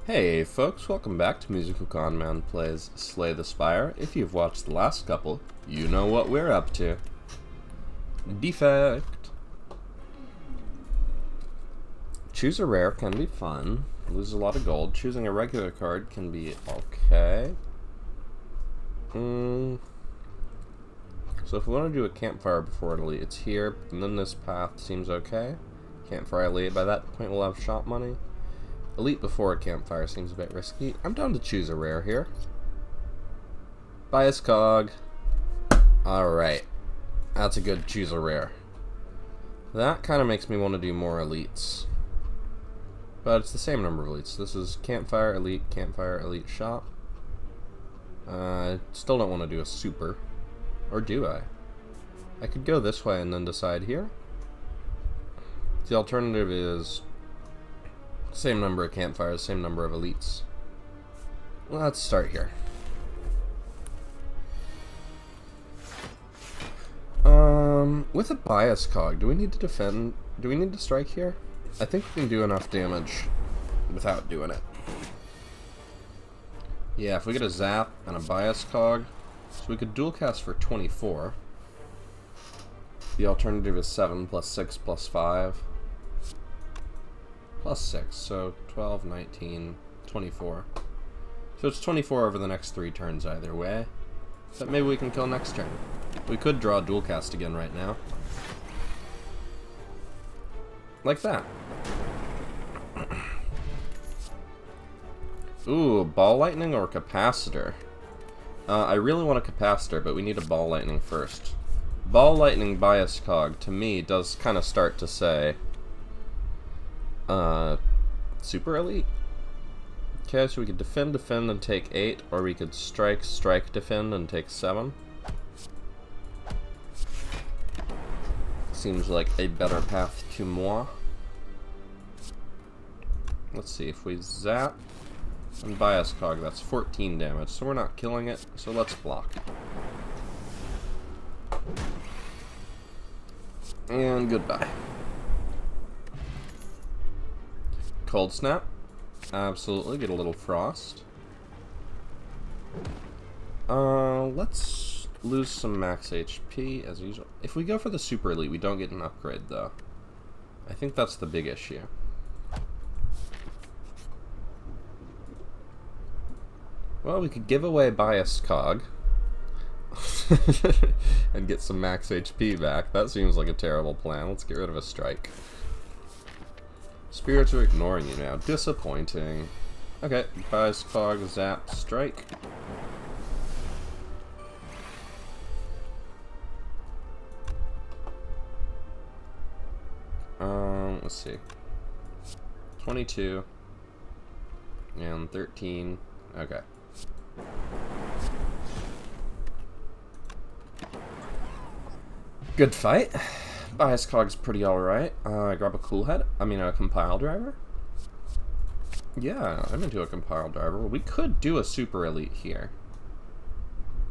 Hey folks, welcome back to MusicalConman Plays Slay the Spire. If you've watched the last couple, you know what we're up to. Defect. Choose a rare can be fun. Lose a lot of gold. Choosing a regular card can be okay. So if we want to do a campfire before Italy, it's here, and then this path seems okay. Campfire elite, by that point we'll have shop money. Elite before a campfire seems a bit risky. I'm down to choose a rare here. Bias cog. Alright. That's a good choose a rare. That kind of makes me want to do more elites. But it's the same number of elites. This is campfire, elite, shop. Still don't want to do a super. Or do I? I could go this way and then decide here. The alternative is same number of campfires, same number of elites. Let's start here. With a bias cog, do we need to defend? Do we need to strike here? I think we can do enough damage without doing it. Yeah, if we get a zap and a bias cog, so we could dual cast for 24. The alternative is 7 plus 6 plus 5. Plus 6, so 12, 19, 24. So it's 24 over the next 3 turns either way. But maybe we can kill next turn. We could draw dual cast again right now. Like that. Ooh, ball lightning or capacitor? I really want a capacitor, but we need a ball lightning first. Ball lightning bias cog, to me, does kind of start to say super elite. Okay, so we could defend, and take 8, or we could strike, defend, and take 7. Seems like a better path to moi. Let's see, if we zap and bias cog, that's 14 damage, so we're not killing it, so let's block. And goodbye. Cold snap. Absolutely, get a little frost. Let's lose some max HP as usual. If we go for the super elite, we don't get an upgrade though. I think that's the big issue. Well, we could give away bias cog and get some max HP back. That seems like a terrible plan. Let's get rid of a strike. Spirits are ignoring you now. Disappointing. Okay, bias cog, zap, strike. Let's see. 22 and 13. Okay. Good fight. Bias cog's pretty alright. Grab a cool head. I mean, a compile driver. Yeah, I'm into a compile driver. We could do a super elite here.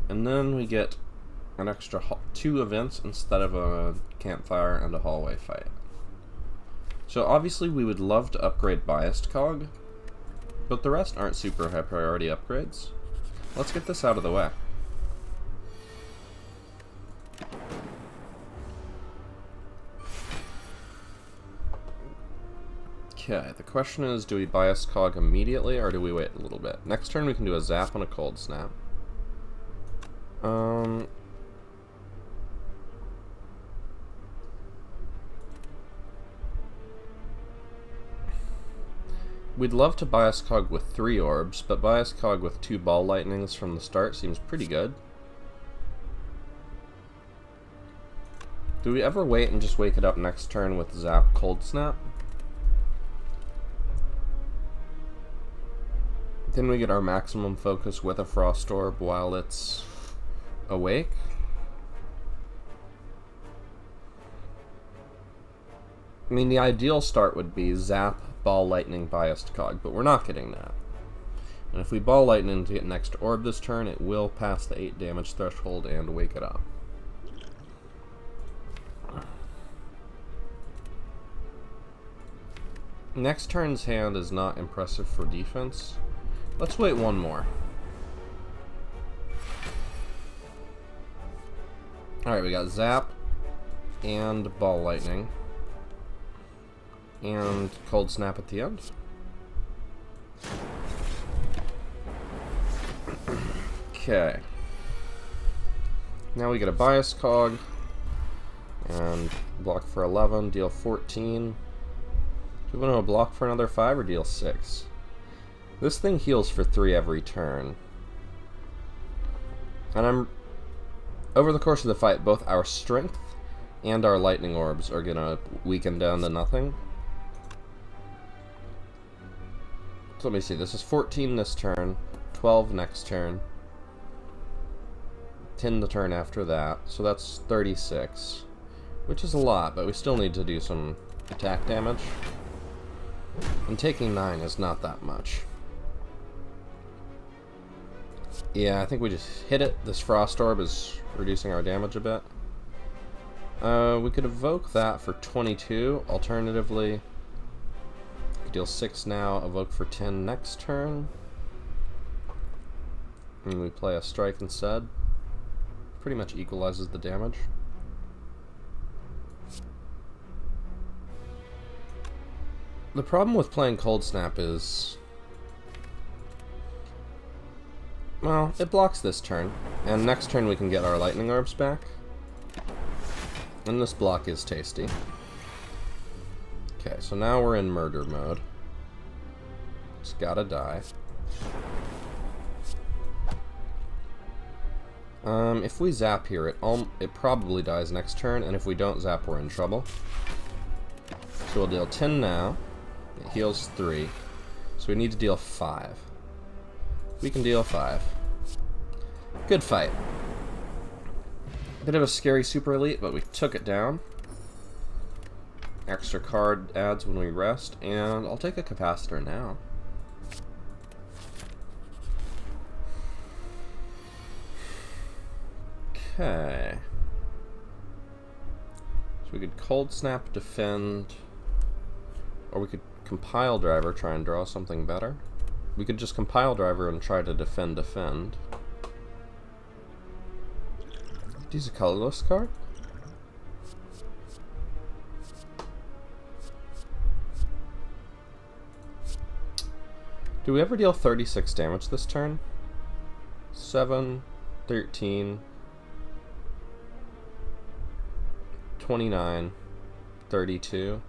And then we get an extra 2 events instead of a campfire and a hallway fight. So obviously we would love to upgrade biased cog, but the rest aren't super high priority upgrades. Let's get this out of the way. Okay, the question is, do we bias cog immediately, or do we wait a little bit? Next turn we can do a zap and a cold snap. We'd love to bias cog with 3 orbs, but bias cog with 2 ball lightnings from the start seems pretty good. Do we ever wait and just wake it up next turn with zap cold snap? Then we get our maximum focus with a frost orb while it's awake. I mean, the ideal start would be zap, ball lightning, biased cog, but we're not getting that. And if we ball lightning to get next orb this turn, it will pass the 8 damage threshold and wake it up. Next turn's hand is not impressive for defense. Let's wait one more. Alright, we got Zap and Ball Lightning. And Cold Snap at the end. Okay. Now we get a Bias Cog. And block for 11, deal 14. Do we want to block for another 5 or deal 6? This thing heals for 3 every turn. And over the course of the fight, both our strength and our lightning orbs are gonna weaken down to nothing. So let me see, this is 14 this turn, 12 next turn, 10 the turn after that, so that's 36. Which is a lot, but we still need to do some attack damage. And taking 9 is not that much. Yeah, I think we just hit it. This Frost Orb is reducing our damage a bit. We could evoke that for 22. Alternatively, we could deal 6 now, evoke for 10 next turn. And we play a strike instead. Pretty much equalizes the damage. The problem with playing Cold Snap is, well, it blocks this turn, and next turn we can get our Lightning Orbs back. And this block is tasty. Okay, so now we're in murder mode. It's gotta die. If we zap here, it probably dies next turn, and if we don't zap, we're in trouble. So we'll deal 10 now. It heals 3. So we need to deal 5. We can deal 5. Good fight. Bit of a scary Super Elite, but we took it down. Extra card adds when we rest, and I'll take a Capacitor now. Okay. So we could Cold Snap, defend, or we could Compile Driver, try and draw something better. We could just Compile Driver and try to defend. Use a colorless card. Do we ever deal 36 damage this turn? 7, 13, 29, 32.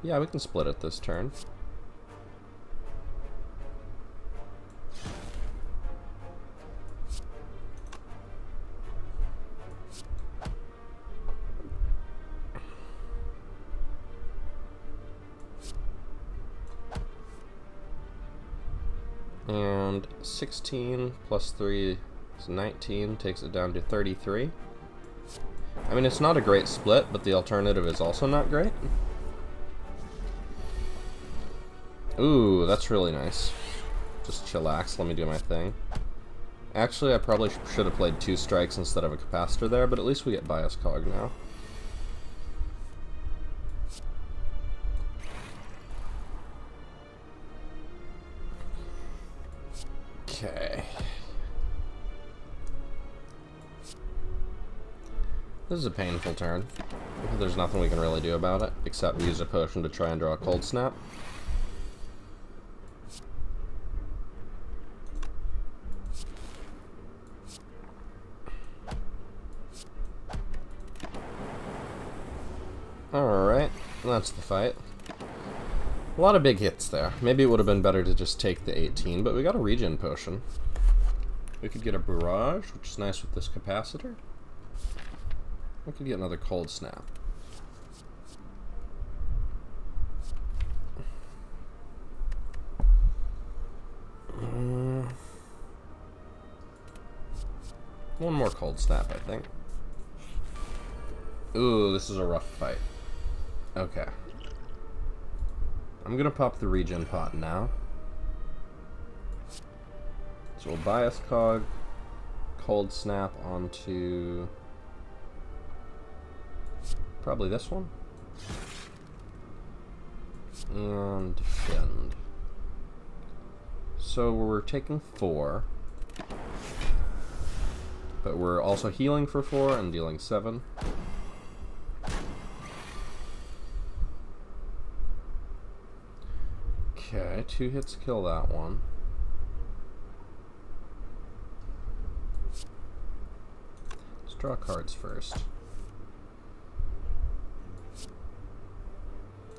Yeah, we can split it this turn. And 16 plus 3 is 19, takes it down to 33. I mean, it's not a great split, but the alternative is also not great. Ooh, that's really nice. Just chillax, let me do my thing. Actually, I probably should have played 2 strikes instead of a Capacitor there, but at least we get Bias Cog now. Okay. This is a painful turn. There's nothing we can really do about it, except use a potion to try and draw a Cold Snap. Alright, that's the fight. A lot of big hits there. Maybe it would have been better to just take the 18, but we got a regen potion. We could get a Barrage, which is nice with this Capacitor. We could get another Cold Snap. One more Cold Snap, I think. Ooh, this is a rough fight. Okay. I'm gonna pop the regen pot now. So we'll Bias Cog, Cold Snap onto probably this one. And defend. So we're taking 4. But we're also healing for 4 and dealing 7. Okay, 2 hits kill that one. Let's draw cards first.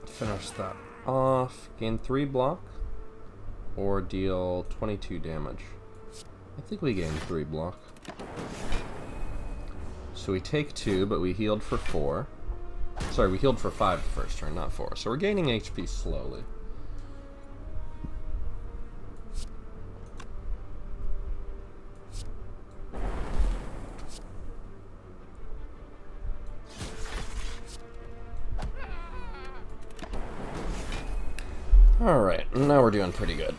Finish that off. Gain 3 block. Or deal 22 damage. I think we gained 3 block. So we take 2, but we healed for 4. Sorry, we healed for 5 the first turn, not 4. So we're gaining HP slowly. Alright, now we're doing pretty good.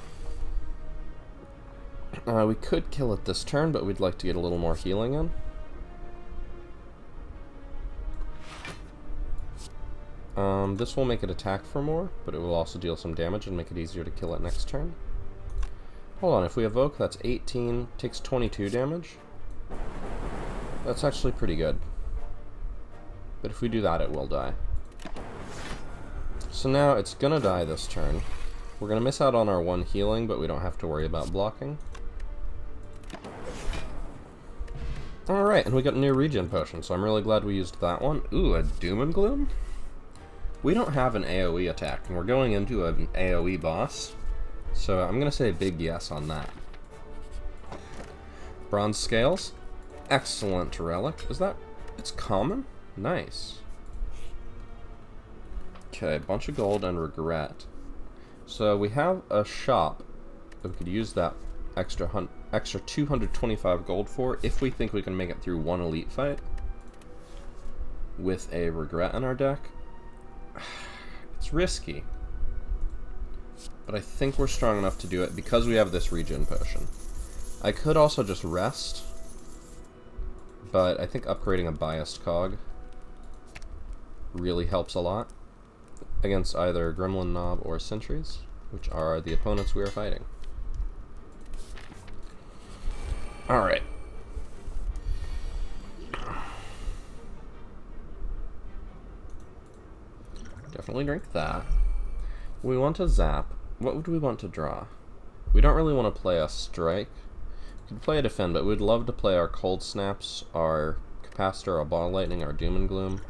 We could kill it this turn, but we'd like to get a little more healing in. This will make it attack for more, but it will also deal some damage and make it easier to kill it next turn. Hold on, if we evoke, that's 18, takes 22 damage. That's actually pretty good. But if we do that, it will die. So now it's gonna die this turn. We're gonna miss out on our 1 healing, but we don't have to worry about blocking. Alright, and we got a new regen potion, so I'm really glad we used that one. Ooh, a Doom and Gloom? We don't have an AoE attack, and we're going into an AoE boss, so I'm gonna say a big yes on that. Bronze Scales. Excellent relic. Is that... it's common? Nice. Okay, bunch of gold and regret. So we have a shop that we could use that extra 225 gold for if we think we can make it through 1 elite fight with a regret in our deck. It's risky, but I think we're strong enough to do it because we have this regen potion. I could also just rest, but I think upgrading a biased cog really helps a lot against either Gremlin Knob or Sentries, which are the opponents we are fighting. Alright. Definitely drink that. We want to zap. What would we want to draw? We don't really want to play a strike. We could play a defend, but we'd love to play our cold snaps, our capacitor, our ball lightning, our doom and gloom.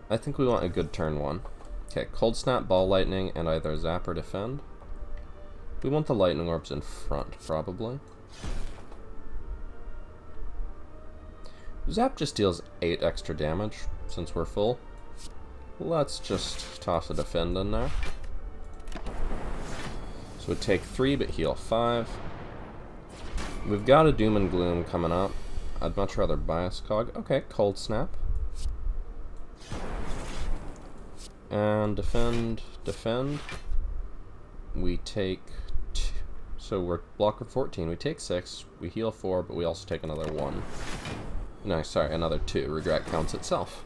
I think we want a good turn 1. Okay, cold snap, ball lightning, and either zap or defend. We want the lightning orbs in front, probably. Zap just deals 8 extra damage since we're full. Let's just toss a defend in there. So we take 3 but heal 5. We've got a Doom and Gloom coming up. I'd much rather bias cog. Okay, cold snap. And defend, defend. We take 2. So we're blocker 14. We take 6. We heal 4, but we also take another 1. No, sorry, another 2. Regret counts itself.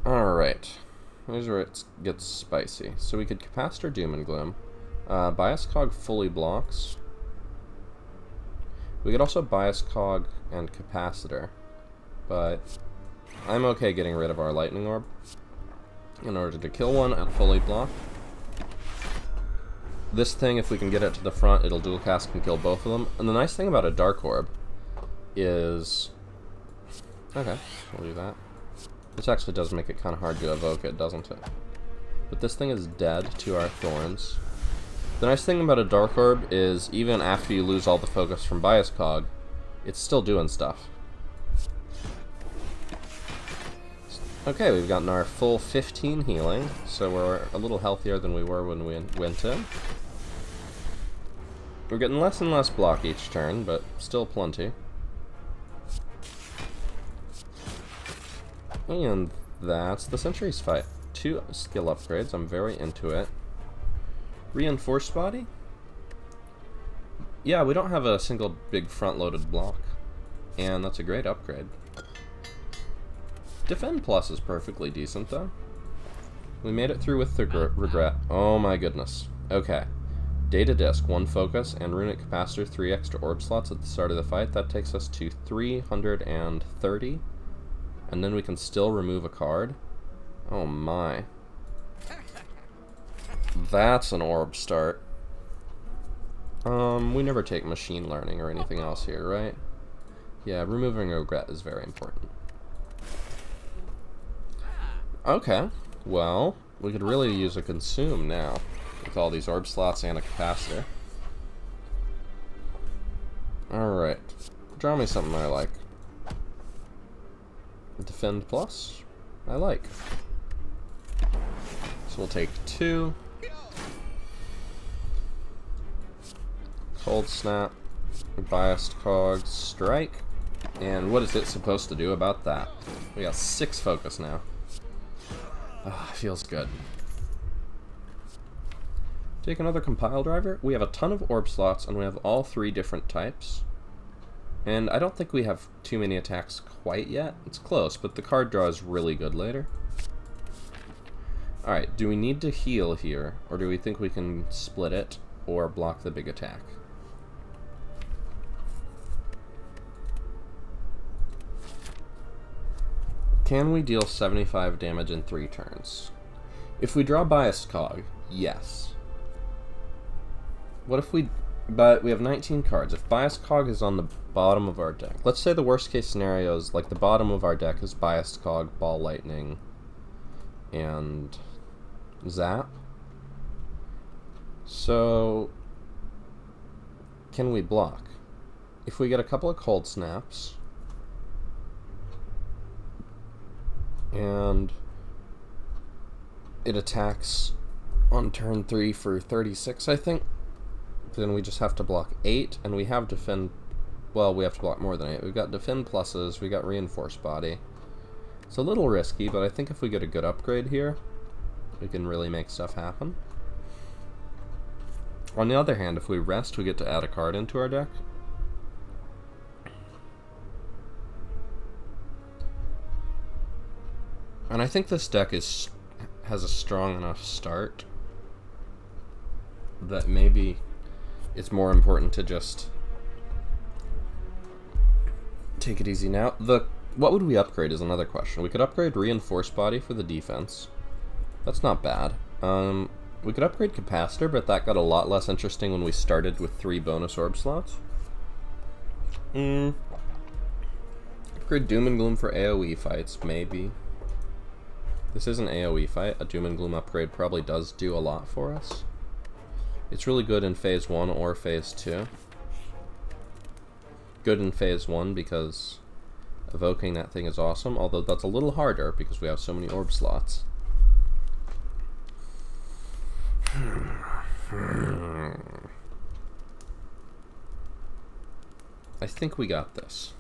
Alright. Here's where it gets spicy. So we could capacitor Doom and Gloom. Bias Cog fully blocks. We could also Bias Cog and Capacitor. But I'm okay getting rid of our Lightning Orb in order to kill one and fully block. This thing, if we can get it to the front, it'll dual cast and kill both of them. And the nice thing about a Dark Orb is... okay, we'll do that. This actually does make it kind of hard to evoke it, doesn't it? But this thing is dead to our Thorns. The nice thing about a Dark Orb is, even after you lose all the focus from Bias Cog, it's still doing stuff. Okay, we've gotten our full 15 healing, so we're a little healthier than we were when we went in. We're getting less and less block each turn, but still plenty. And that's the Sentries fight. 2 skill upgrades, I'm very into it. Reinforced body? Yeah, we don't have a single big front-loaded block, and that's a great upgrade. Defend plus is perfectly decent, though. We made it through with the regret. Oh my goodness. Okay. Data Disc, 1 focus, and Runic Capacitor, 3 extra orb slots at the start of the fight. That takes us to 330. And then we can still remove a card. Oh my. That's an orb start. We never take machine learning or anything else here, right? Yeah, removing a regret is very important. Okay, well, we could really use a consume now, with all these orb slots and a capacitor. Alright, draw me something I like. Defend plus, I like. So we'll take 2. Cold Snap, Biased Cog, Strike. And what is it supposed to do about that? We got 6 focus now. Ah, feels good. Take another compile driver. We have a ton of orb slots, and we have all 3 different types. And I don't think we have too many attacks quite yet. It's close, but the card draw is really good later. Alright, do we need to heal here, or do we think we can split it or block the big attack? Can we deal 75 damage in 3 turns? If we draw Biased Cog, yes. What if we... But we have 19 cards. If Biased Cog is on the bottom of our deck... Let's say the worst case scenario is, like, the bottom of our deck is Biased Cog, Ball Lightning, and Zap. So... Can we block? If we get a couple of Cold Snaps... and it attacks on turn 3 for 36, I think. Then we just have to block 8, and we have defend... Well, we have to block more than 8. We've got defend pluses, we got reinforced body. It's a little risky, but I think if we get a good upgrade here, we can really make stuff happen. On the other hand, if we rest, we get to add a card into our deck. And I think this deck has a strong enough start that maybe it's more important to just take it easy now. What would we upgrade is another question. We could upgrade Reinforced Body for the defense. That's not bad. We could upgrade Capacitor, but that got a lot less interesting when we started with 3 bonus orb slots. Upgrade Doom and Gloom for AoE fights, maybe. This is an AoE fight. A Doom and Gloom upgrade probably does do a lot for us. It's really good in Phase 1 or Phase 2. Good in Phase 1 because evoking that thing is awesome, although that's a little harder because we have so many orb slots. I think we got this.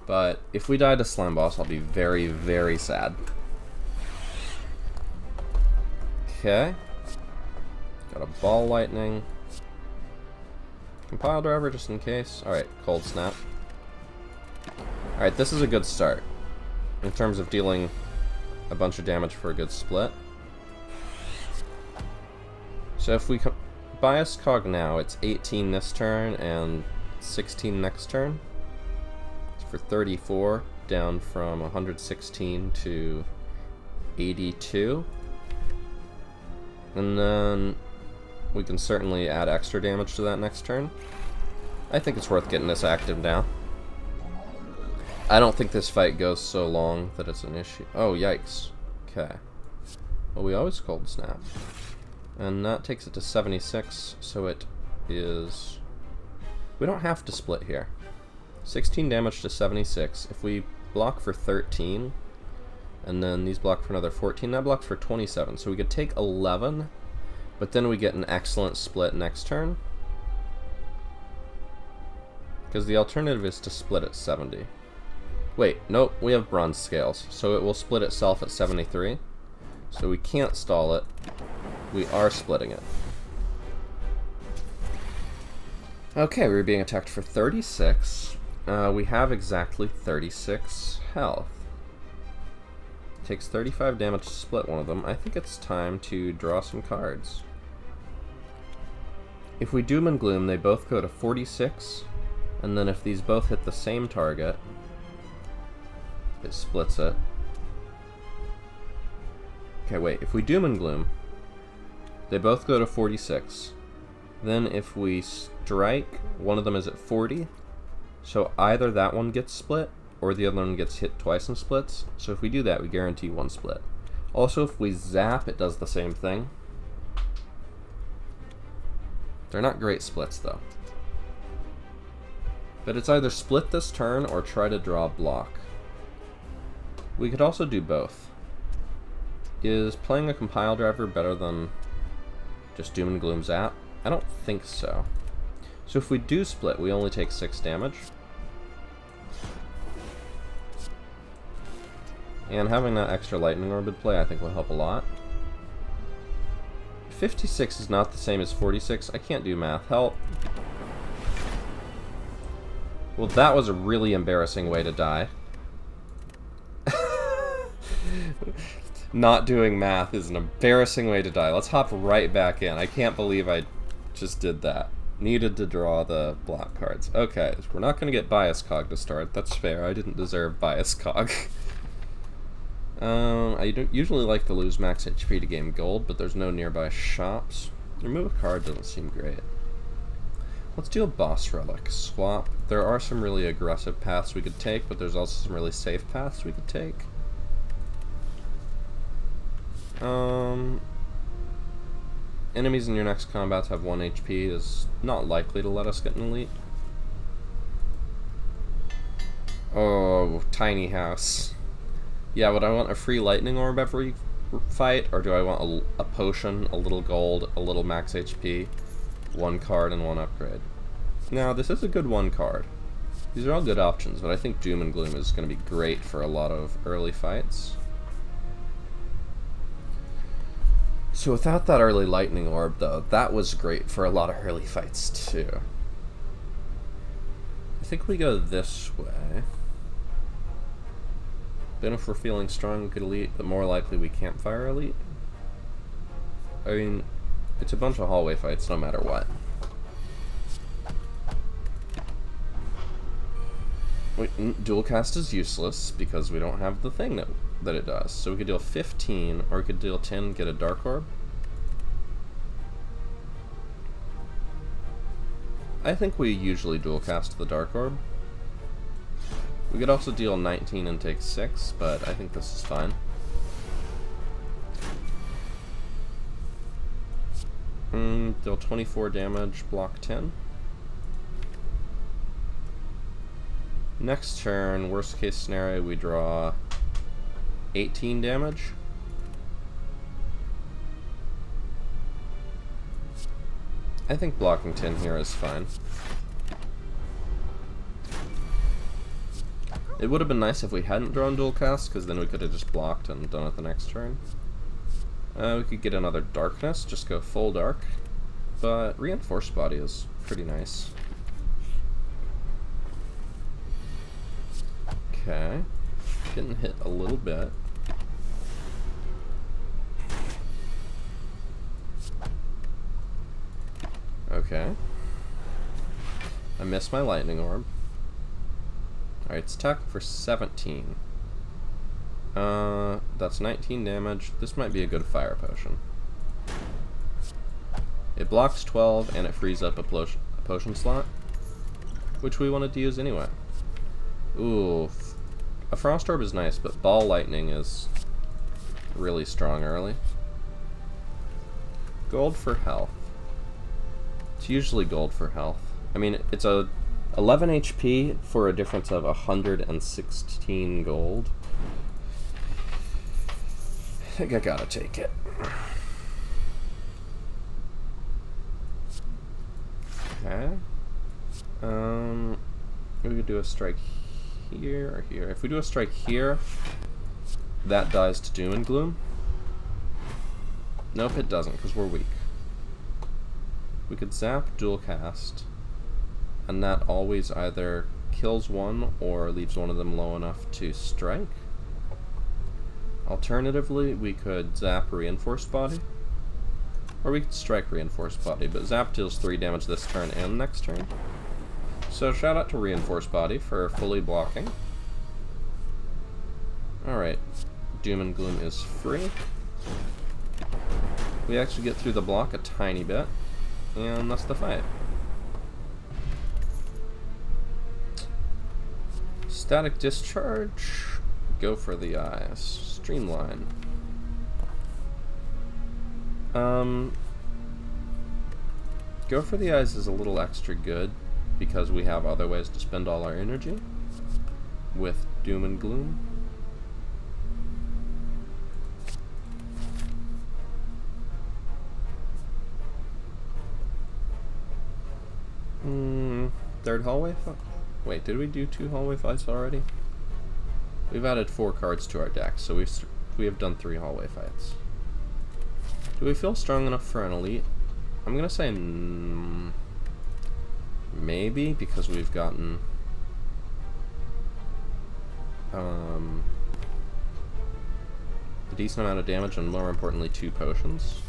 But if we die to Slime Boss, I'll be very, very sad. Okay. Got a Ball Lightning. Compile driver just in case. Alright, Cold Snap. Alright, this is a good start. In terms of dealing a bunch of damage for a good split. So if we Bias Cog now, it's 18 this turn and 16 next turn. For 34, down from 116 to 82. And then we can certainly add extra damage to that next turn. I think it's worth getting this active now. I don't think this fight goes so long that it's an issue. Oh, yikes. Okay. Well, we always Cold Snap. And that takes it to 76, so it is... We don't have to split here. 16 damage to 76. If we block for 13, and then these block for another 14, that blocks for 27. So we could take 11, but then we get an excellent split next turn. Because the alternative is to split at 70. Wait, nope, we have bronze scales, so it will split itself at 73. So we can't stall it. We are splitting it. Okay, we were being attacked for 36. We have exactly 36 health. Takes 35 damage to split one of them. I think it's time to draw some cards. If we Doom and Gloom, they both go to 46, and then if these both hit the same target, it splits it. Okay, wait, if we Doom and Gloom, they both go to 46. Then if we strike, one of them is at 40, so either that one gets split, or the other one gets hit twice and splits. So if we do that, we guarantee one split. Also, if we zap, it does the same thing. They're not great splits, though. But it's either split this turn or try to draw a block. We could also do both. Is playing a compile driver better than just Doom and Gloom zap? I don't think so. So if we do split, we only take 6 damage. And having that extra lightning orb in play I think will help a lot. 56 is not the same as 46. I can't do math. Help. Well, that was a really embarrassing way to die. Not doing math is an embarrassing way to die. Let's hop right back in. I can't believe I just did that. Needed to draw the block cards. Okay, we're not going to get Bias Cog to start. That's fair. I didn't deserve Bias Cog. I don't usually like to lose max HP to gain gold, but there's no nearby shops. Remove a card doesn't seem great. Let's do a boss relic. Swap. There are some really aggressive paths we could take, but there's also some really safe paths we could take. Enemies in your next combats have 1 HP is not likely to let us get an elite. Oh, tiny house. Yeah, would I want a free lightning orb every fight, or do I want a potion, a little gold, a little max HP, 1 card, and 1 upgrade? Now, this is a good 1 card. These are all good options, but I think Doom and Gloom is going to be great for a lot of early fights. So without that early lightning orb, though, that was great for a lot of early fights, too. I think we go this way. Then if we're feeling strong, we could elite, but more likely we campfire elite. I mean, it's a bunch of hallway fights no matter what. Wait, dual cast is useless because we don't have the thing that it does. So we could deal 15, or we could deal 10, get a Dark Orb. I think we usually dual cast the Dark Orb. We could also deal 19 and take 6, but I think this is fine. Deal 24 damage, block 10. Next turn, worst case scenario, we draw 18 damage. I think blocking 10 here is fine. It would have been nice if we hadn't drawn dual cast, because then we could have just blocked and done it the next turn. We could get another darkness, just go full dark. But reinforced body is pretty nice. Okay. Getting hit a little bit. Okay. I missed my lightning orb. Alright, it's attack for 17. That's 19 damage. This might be a good fire potion. It blocks 12 and it frees up a potion slot, which we wanted to use anyway. Ooh, a frost orb is nice, but ball lightning is really strong early. Gold for health. It's usually gold for health. I mean, it's a 11 HP for a difference of 116 gold. I think I gotta take it. Okay. We could do a strike here or here. If we do a strike here, that dies to Doom and Gloom. Nope, it doesn't, because we're weak. We could zap dual cast, and that always either kills one or leaves one of them low enough to strike. Alternatively, we could zap Reinforced Body. Or we could strike Reinforced Body, but zap deals 3 damage this turn and next turn. So shout out to Reinforced Body for fully blocking. Alright, Doom and Gloom is free. We actually get through the block a tiny bit, and that's the fight. Static Discharge, go for the eyes. Streamline. Go for the eyes is a little extra good because we have other ways to spend all our energy with Doom and Gloom. Third hallway fight? Wait, did we do 2 hallway fights already? We've added 4 cards to our deck, so we have done 3 hallway fights. Do we feel strong enough for an elite? I'm gonna say maybe, because we've gotten a decent amount of damage and more importantly 2 potions.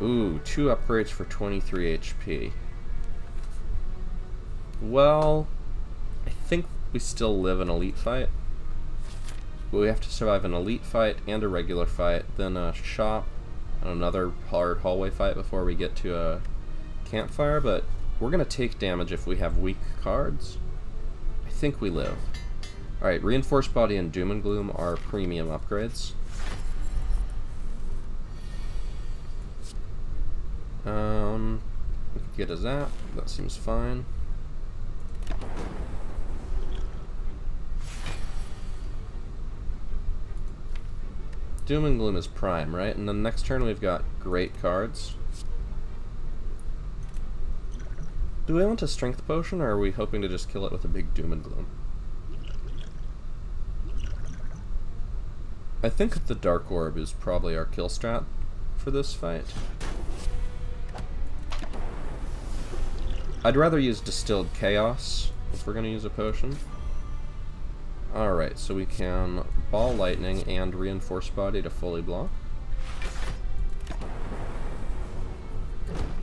Ooh, 2 upgrades for 23 HP. Well, I think we still live an elite fight. But we have to survive an elite fight and a regular fight, then a shop, and another hard hallway fight before we get to a campfire, but we're going to take damage if we have weak cards. I think we live. Alright, Reinforced Body and Doom and Gloom are premium upgrades. We could get a zap, that seems fine. Doom and Gloom is prime, right? And then next turn we've got great cards. Do we want a strength potion, or are we hoping to just kill it with a big Doom and Gloom? I think the Dark Orb is probably our kill strat for this fight. I'd rather use Distilled Chaos if we're going to use a potion. Alright, so we can Ball Lightning and Reinforced Body to fully block.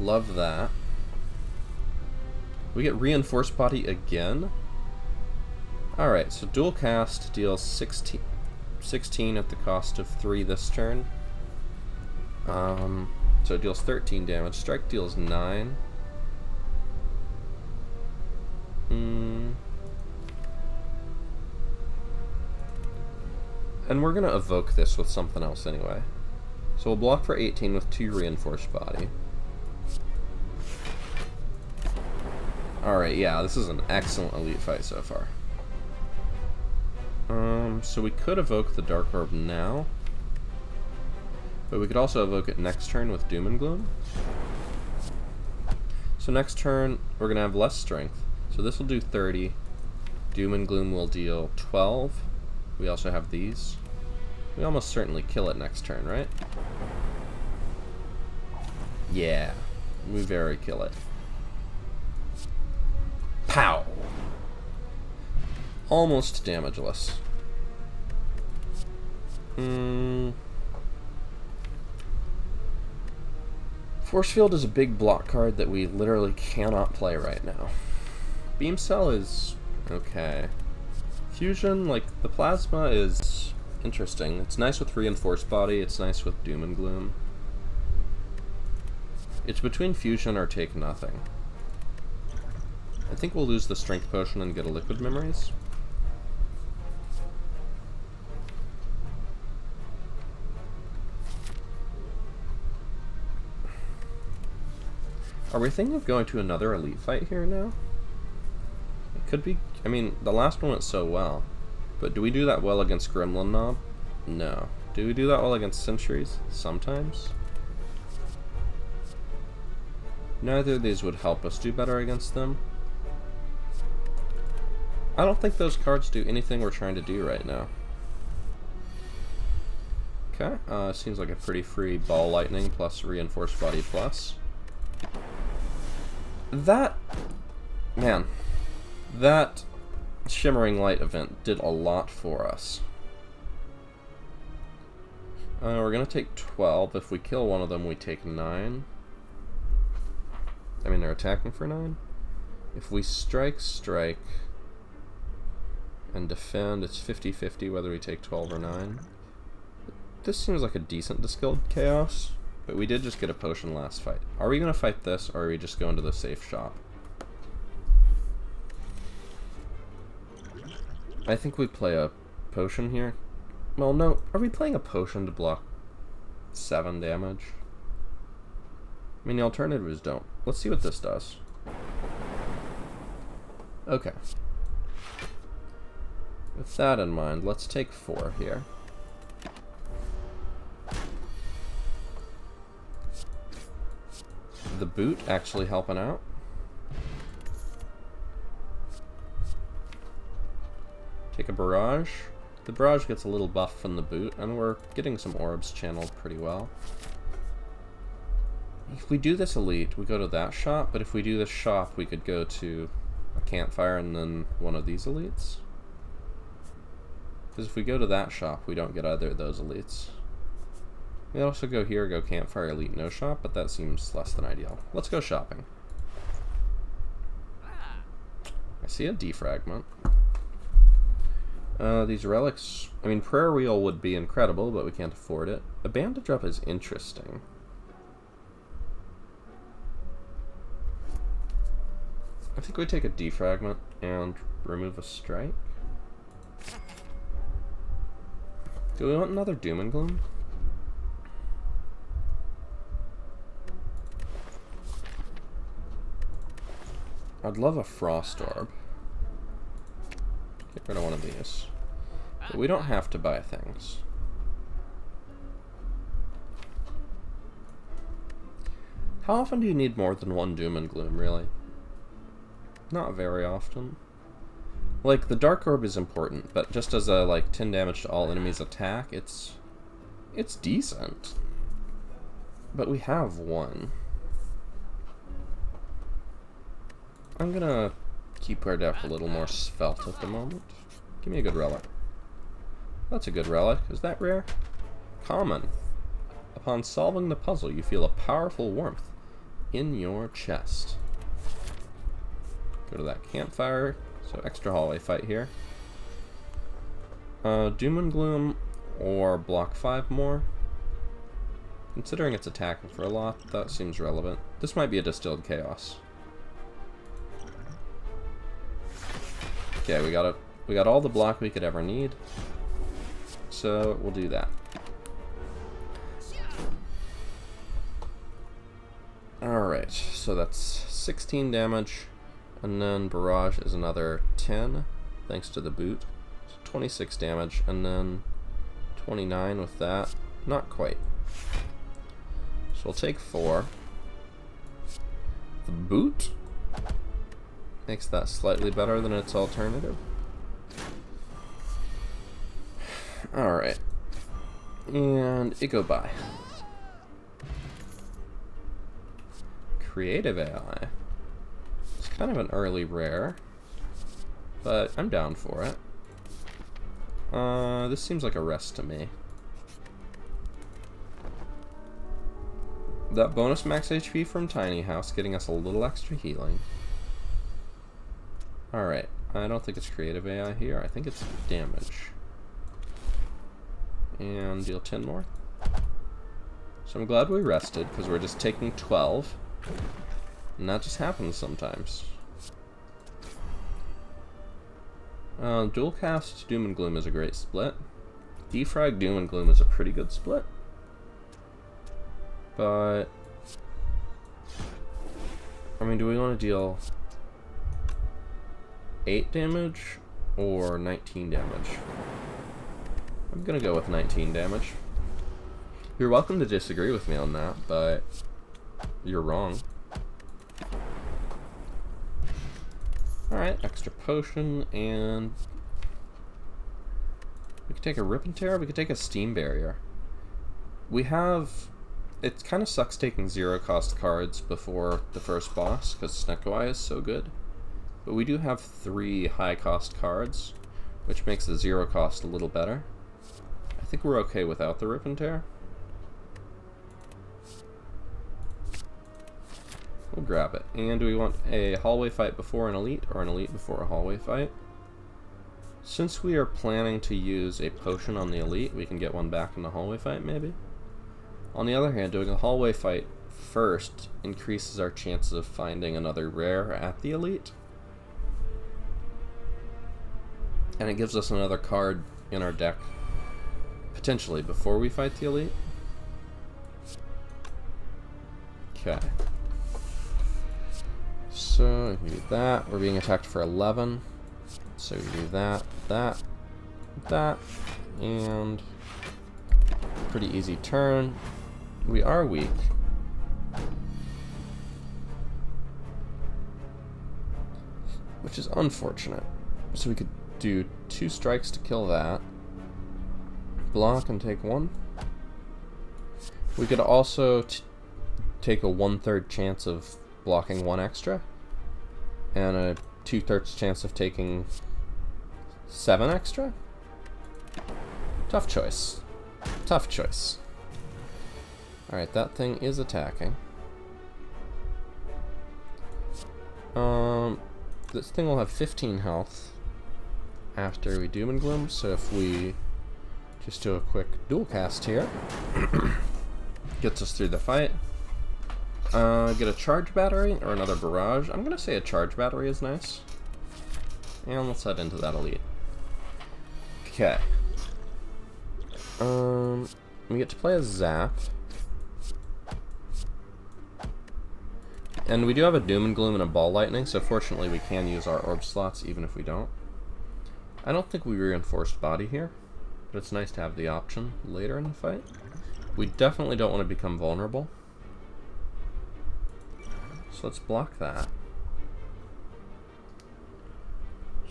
Love that. We get Reinforced Body again. Alright, so Dual Cast deals 16 at the cost of 3 this turn. So it deals 13 damage. Strike deals 9. And we're going to evoke this with something else anyway. So we'll block for 18 with 2 Reinforced Body. Alright, yeah, this is an excellent elite fight so far. So we could evoke the Dark Orb now. But we could also evoke it next turn with Doom and Gloom. So next turn, we're going to have less strength. So this will do 30. Doom and Gloom will deal 12. We also have these. We almost certainly kill it next turn, right? Yeah, we very kill it. Pow! Almost damageless. Force Field is a big block card that we literally cannot play right now. Beam Cell is okay. Fusion, like, the Plasma is interesting. It's nice with Reinforced Body, it's nice with Doom and Gloom. It's between Fusion or Take Nothing. I think we'll lose the Strength Potion and get a Liquid Memories. Are we thinking of going to another elite fight here now? It could be. I mean, the last one went so well. But do we do that well against Gremlin Knob? No. Do we do that well against Sentries? Sometimes. Neither of these would help us do better against them. I don't think those cards do anything we're trying to do right now. Okay, seems like a pretty free Ball Lightning plus Reinforced Body plus. That... Man. That Shimmering Light event did a lot for us. We're gonna take 12. If we kill one of them, we take 9. I mean, they're attacking for 9. If we strike, and defend, it's 50-50 whether we take 12 or 9. This seems like a decent Distilled Chaos, but we did just get a potion last fight. Are we gonna fight this, or are we just going to the safe shop? I think we play a potion here. Well, no. Are we playing a potion to block 7 damage? I mean, the alternative is don't. Let's see what this does. Okay. With that in mind, let's take 4 here. The boot actually helping out. Take a barrage. The barrage gets a little buff from the boot, and we're getting some orbs channeled pretty well. If we do this elite, we go to that shop, but if we do this shop, we could go to a campfire and then one of these elites. Because if we go to that shop, we don't get either of those elites. We also go here, go campfire, elite, no shop, but that seems less than ideal. Let's go shopping. I see a defragment. These relics, I mean, prayer wheel would be incredible, but we can't afford it. A bandage up is interesting. I think we take a defragment and remove a strike. Do we want another Doom and Gloom? I'd love a Frost Orb. Get rid of one of these. But we don't have to buy things. How often do you need more than one Doom and Gloom, really? Not very often. Like, the Dark Orb is important, but just as a, like, 10 damage to all enemies attack, it's decent. But we have one. I'm gonna keep our deck a little more svelte at the moment. Give me a good relic. That's a good relic. Is that rare? Common. Upon solving the puzzle, you feel a powerful warmth in your chest. Go to that campfire. So extra hallway fight here. Doom and Gloom or block 5 more. Considering it's attacking for a lot, that seems relevant. This might be a Distilled Chaos. Okay, we got all the block we could ever need. So we'll do that. Alright, so that's 16 damage. And then barrage is another 10, thanks to the boot. So 26 damage, and then 29 with that. Not quite. So we'll take 4. The boot makes that slightly better than its alternative. Alright. And it go by. Creative AI. It's kind of an early rare, but I'm down for it. This seems like a rest to me. That bonus max HP from Tiny House getting us a little extra healing. Alright, I don't think it's creative AI here. I think it's damage. And deal 10 more. So I'm glad we rested, because we're just taking 12. And that just happens sometimes. Dual cast Doom and Gloom is a great split. Defrag Doom and Gloom is a pretty good split. But I mean, do we want to deal 8 damage or 19 damage? I'm gonna go with 19 damage. You're welcome to disagree with me on that, but you're wrong. Alright, extra potion, and we could take a Rip and Tear, we could take a Steam Barrier. We have it kind of sucks taking 0-cost cards before the first boss, because Sneckoeye is so good. But we do have 3 high-cost cards, which makes the 0-cost a little better. I think we're okay without the Rip and Tear. We'll grab it. And do we want a hallway fight before an elite, or an elite before a hallway fight? Since we are planning to use a potion on the elite, we can get one back in the hallway fight, maybe? On the other hand, doing a hallway fight first increases our chances of finding another rare at the elite. And it gives us another card in our deck, potentially, before we fight the elite. Okay. So, we do that. We're being attacked for 11. So we do that, that, and pretty easy turn. We are weak. Which is unfortunate. So we could do 2 strikes to kill that. Block and take 1. We could also take a 1/3 chance of blocking 1 extra. And a 2/3 chance of taking 7 extra? Tough choice. Tough choice. Alright, that thing is attacking. This thing will have 15 health after we Doom and Gloom, so if we just do a quick dual cast here, gets us through the fight. Get a charge battery or another barrage. I'm gonna say a charge battery is nice. And let's head into that elite. Okay. We get to play a Zap. And we do have a Doom and Gloom and a Ball Lightning, so fortunately we can use our orb slots even if we don't. I don't think we reinforced body here, but it's nice to have the option later in the fight. We definitely don't want to become vulnerable. So let's block that.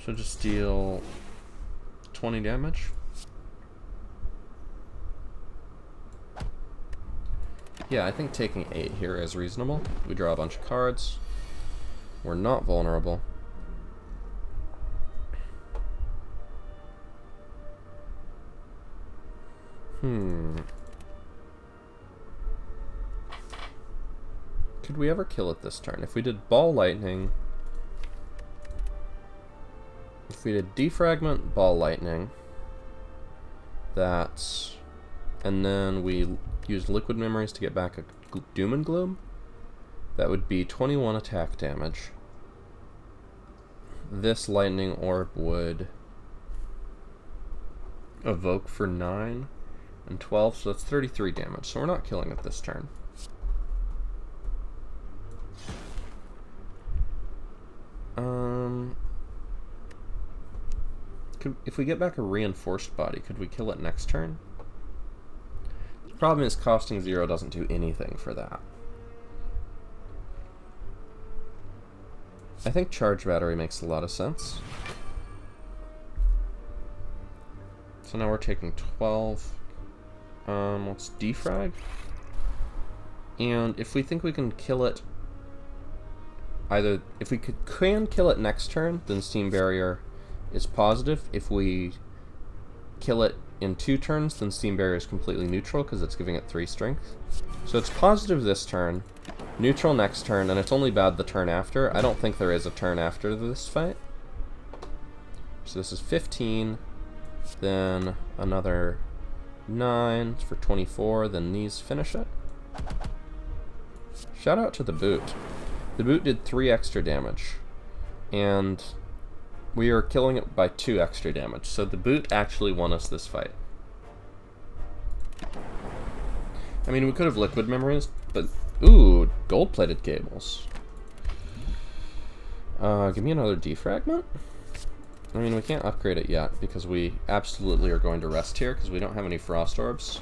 So just deal 20 damage. Yeah, I think taking 8 here is reasonable. We draw a bunch of cards. We're not vulnerable. Could we ever kill it this turn? If we did Ball Lightning... If we did Defragment, Ball Lightning... That's... And then we use Liquid Memories to get back a Doom and Gloom. That would be 21 attack damage. This Lightning Orb would evoke for 9 and 12, so that's 33 damage. So we're not killing it this turn. If we get back a Reinforced Body, could we kill it next turn? The problem is costing 0 doesn't do anything for that. I think Charge Battery makes a lot of sense. So now we're taking 12. Let's defrag. And if we think we can kill it, if we can kill it next turn, then Steam Barrier is positive. If we kill it in 2 turns, then Steam Barrier is completely neutral because it's giving it 3 strength. So it's positive this turn, neutral next turn, and it's only bad the turn after. I don't think there is a turn after this fight. So this is 15, then another 9 for 24, then these finish it. Shout out to the boot. The boot did 3 extra damage, and we are killing it by 2 extra damage, so the boot actually won us this fight. I mean, we could have Liquid Memories, but... Ooh, gold-plated cables. Give me another defragment? I mean, we can't upgrade it yet, because we absolutely are going to rest here, because we don't have any Frost Orbs.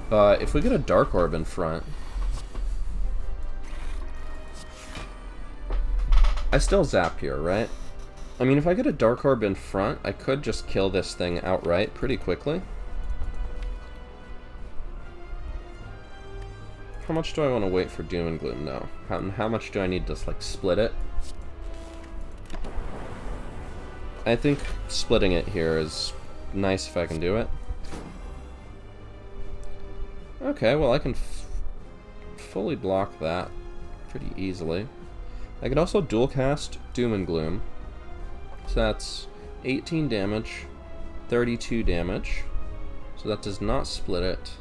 But if we get a Dark Orb in front... I still zap here, right? I mean, if I get a Dark Orb in front, I could just kill this thing outright pretty quickly. How much do I want to wait for Doom and Gloom, though? How much do I need to, like, split it? I think splitting it here is nice if I can do it. Okay, well I can fully block that pretty easily. I can also dual cast Doom and Gloom. So that's 18 damage, 32 damage. So that does not split it.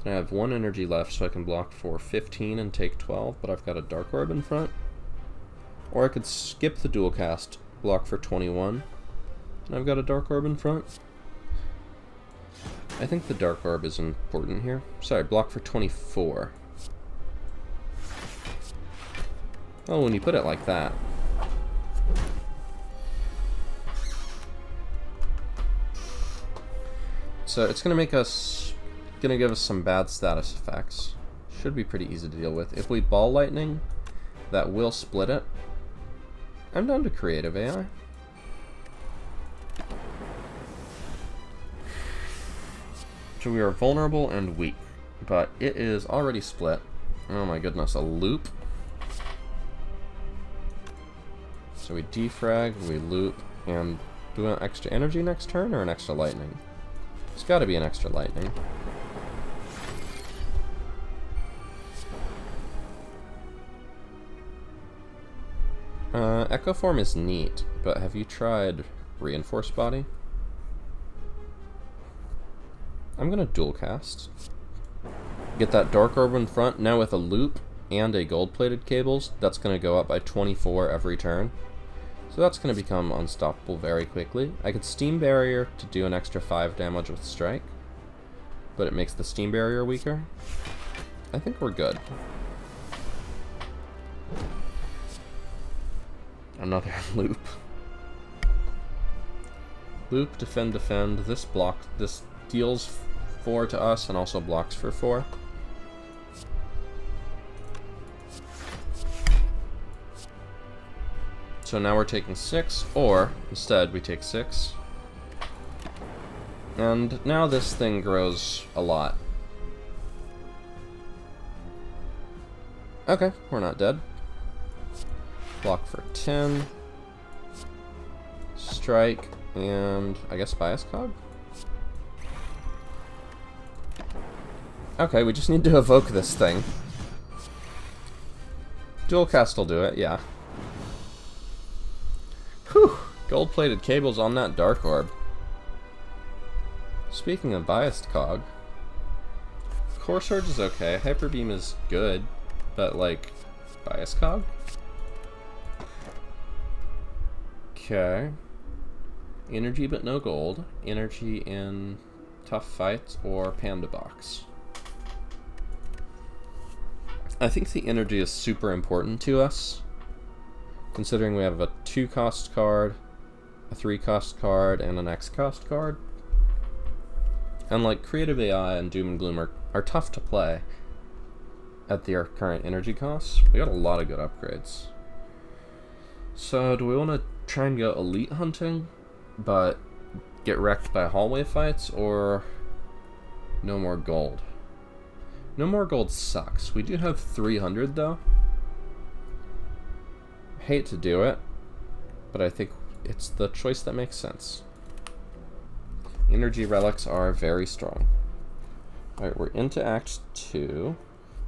Then I have 1 energy left, so I can block for 15 and take 12, but I've got a Dark Orb in front. Or I could skip the dual cast, block for 21, and I've got a Dark Orb in front. I think the Dark Orb is important here. Sorry, block for 24. Oh, when you put it like that. So it's gonna give us some bad status effects. Should be pretty easy to deal with. If we Ball Lightning, that will split it. I'm down to creative AI. So we are vulnerable and weak, but it is already split. Oh my goodness, a loop. So we defrag, we loop, and do we want extra energy next turn or an extra lightning? It's gotta be an extra lightning. Echo Form is neat, but have you tried Reinforced Body? I'm gonna dual cast. Get that Dark Orb in front, now with a loop and a gold-plated cables, that's gonna go up by 24 every turn. So that's gonna become unstoppable very quickly. I could Steam Barrier to do an extra 5 damage with Strike, but it makes the Steam Barrier weaker. I think we're good. Another loop. Loop, defend, defend. This deals 4 to us and also blocks for 4. So now we're taking 6, or instead we take 6. And now this thing grows a lot. Okay, we're not dead. Block for 10. Strike, and I guess Bias Cog? Okay, we just need to evoke this thing. Dual cast will do it, yeah. Whew! Gold-plated cables on that Dark Orb. Speaking of Biased Cog, Core Surge is okay, Hyper Beam is good, but like, Biased Cog? Okay. Energy but no gold. Energy in Tough Fights or Panda Box. I think the energy is super important to us, considering we have a 2-cost card, a 3-cost card, and an X-cost card. And like Creative AI and Doom and Gloom are tough to play at their current energy costs. We got a lot of good upgrades. So do we want to try and go elite hunting, but get wrecked by hallway fights, or no more gold? No more gold sucks. We do have 300 though. Hate to do it, but I think it's the choice that makes sense. Energy relics are very strong. Alright, we're into Act 2.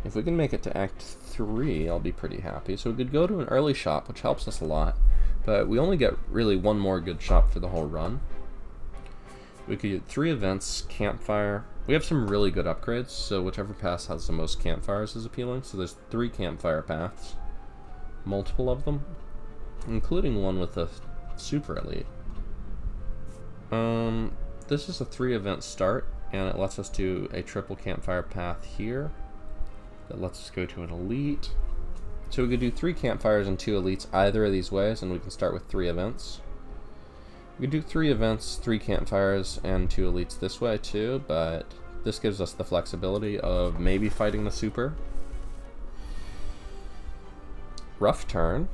If we can make it to Act 3, I'll be pretty happy. So we could go to an early shop, which helps us a lot. But we only get really one more good shop for the whole run. We could get 3 events, campfire. We have some really good upgrades, so whichever pass has the most campfires is appealing. So there's 3 campfire paths. Multiple of them. Including one with a super elite. This is a 3 event start, and it lets us do a triple campfire path here. That lets us go to an elite. So we could do 3 campfires and 2 elites either of these ways, and we can start with 3 events. We could do 3 events, 3 campfires, and 2 elites this way too, but this gives us the flexibility of maybe fighting the super. Rough turn.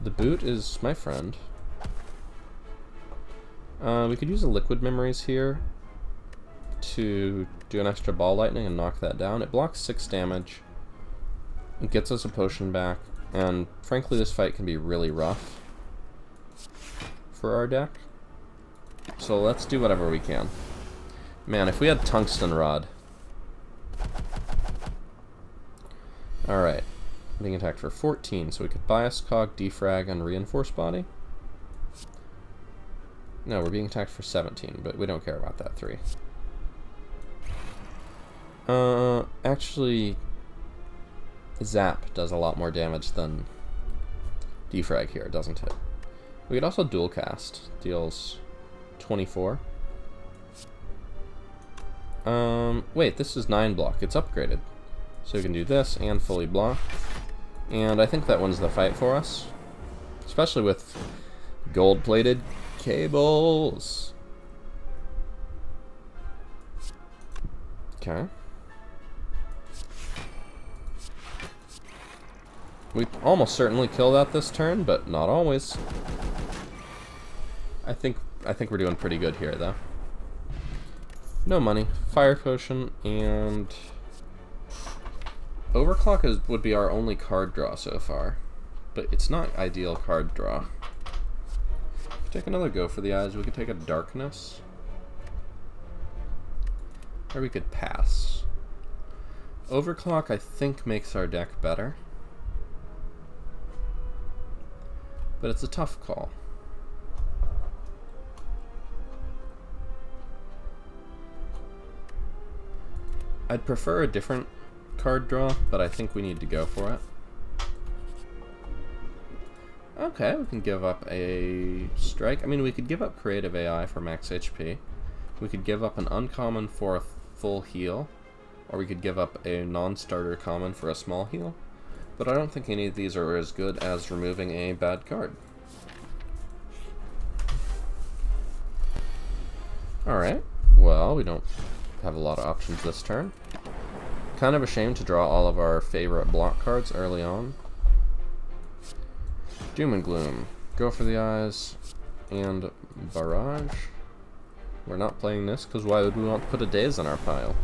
The boot is my friend. We could use the liquid memories here to do an extra ball lightning and knock that down. It blocks 6 damage. It gets us a potion back, and frankly this fight can be really rough for our deck. So let's do whatever we can. Man, if we had tungsten rod. Alright. Being attacked for 14, so we could bias cog, defrag, and reinforce body. No, we're being attacked for 17, but we don't care about that 3. Actually, zap does a lot more damage than defrag here, doesn't it? We could also dual cast. Deals 24. Wait, this is 9 block. It's upgraded. So we can do this and fully block. And I think that wins the fight for us. Especially with gold-plated cables. Okay. We almost certainly kill that this turn, but not always. I think we're doing pretty good here, though. No money. Fire potion and overclock would be our only card draw so far, but it's not ideal card draw. Take another go for the eyes. We could take a darkness, or we could pass. Overclock, I think, makes our deck better, but it's a tough call. I'd prefer a different card draw, but I think we need to go for it. Okay, we can give up a strike. I mean, we could give up creative AI for max HP. We could give up an uncommon for a full heal, or we could give up a non-starter common for a small heal. But I don't think any of these are as good as removing a bad card. Alright, well, we don't have a lot of options this turn. Kind of a shame to draw all of our favorite block cards early on. Doom and Gloom. Go for the eyes. And Barrage. We're not playing this, because why would we want to put a Daze in our pile?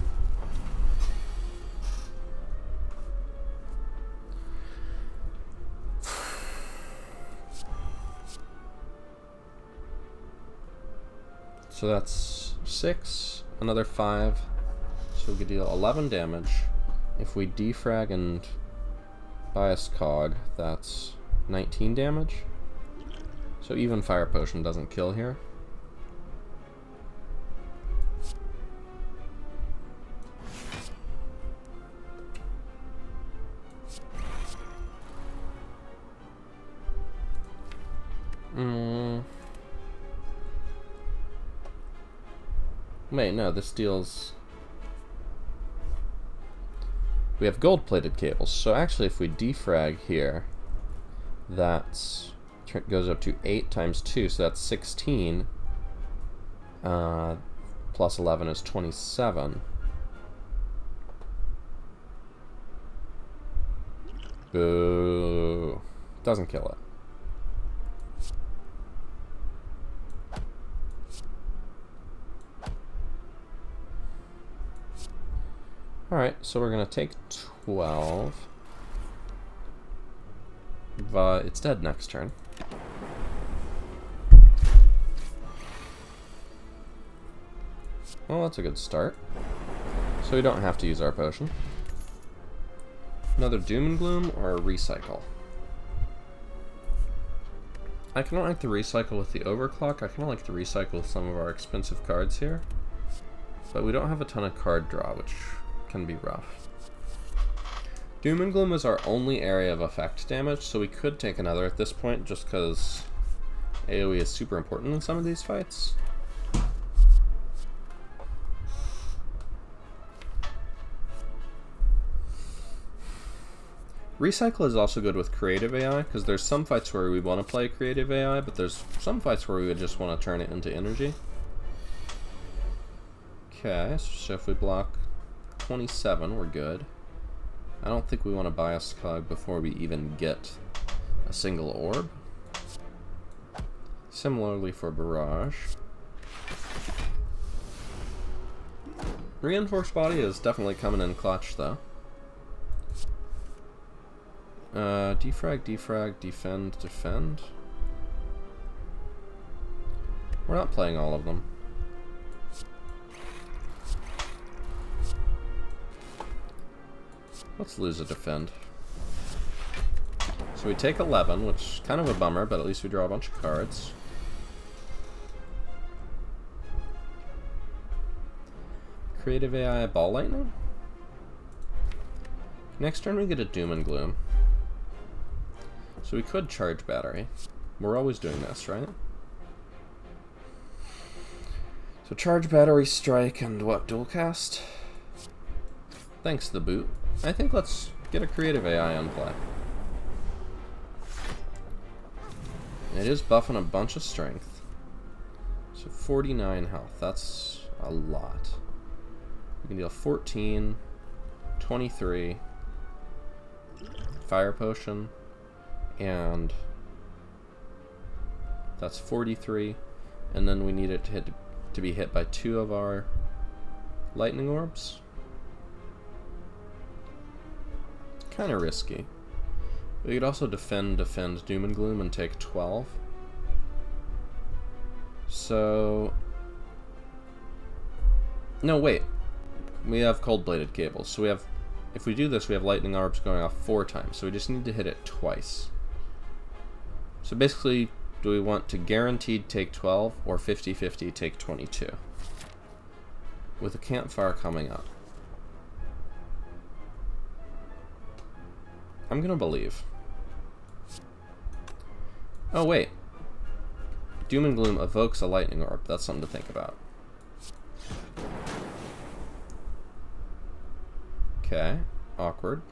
So that's 6, another 5. So we could deal 11 damage. If we defrag and bias cog, that's 19 damage. So even Fire Potion doesn't kill here. Wait, no, this deals... We have gold-plated cables, so actually if we defrag here, that goes up to 8 times 2, so that's 16. Plus 11 is 27. Boo. Doesn't kill it. Alright, so we're going to take 12. It's dead next turn. Well, that's a good start. So we don't have to use our potion. Another Doom and Gloom or a Recycle? I kind of like the Recycle with the Overclock. I kind of like the Recycle with some of our expensive cards here. But we don't have a ton of card draw, which can be rough. Doom and Gloom is our only area of effect damage, so we could take another at this point just because AoE is super important in some of these fights. Recycle is also good with creative AI, because there's some fights where we want to play creative AI, but there's some fights where we would just want to turn it into energy. Okay, so if we block 27, we're good. I don't think we want to bias cog before we even get a single orb. Similarly for Barrage. Reinforced body is definitely coming in clutch, though. Defrag, defrag, defend, defend. We're not playing all of them. Let's lose a defend. So we take 11, which is kind of a bummer, but at least we draw a bunch of cards. Creative AI Ball Lightning. Next turn we get a Doom and Gloom. So we could charge Battery. We're always doing this, right? So charge Battery, Strike, and what, dual cast? Thanks, the boot. I think let's get a Creative AI on play. It is buffing a bunch of strength. So 49 health, that's a lot. We can deal 14, 23, Fire Potion, and that's 43, and then we need it to be hit by 2 of our Lightning Orbs. Kind of risky. We could also defend Doom and Gloom and take 12. So... No, wait. We have Cold-Bladed Cables. So we have... If we do this, we have Lightning Orbs going off 4 times. So we just need to hit it twice. So basically, do we want to guaranteed take 12 or 50-50 take 22? With a Campfire coming up. I'm gonna believe. Oh wait. Doom and Gloom evokes a Lightning Orb. That's something to think about. Okay. Awkward.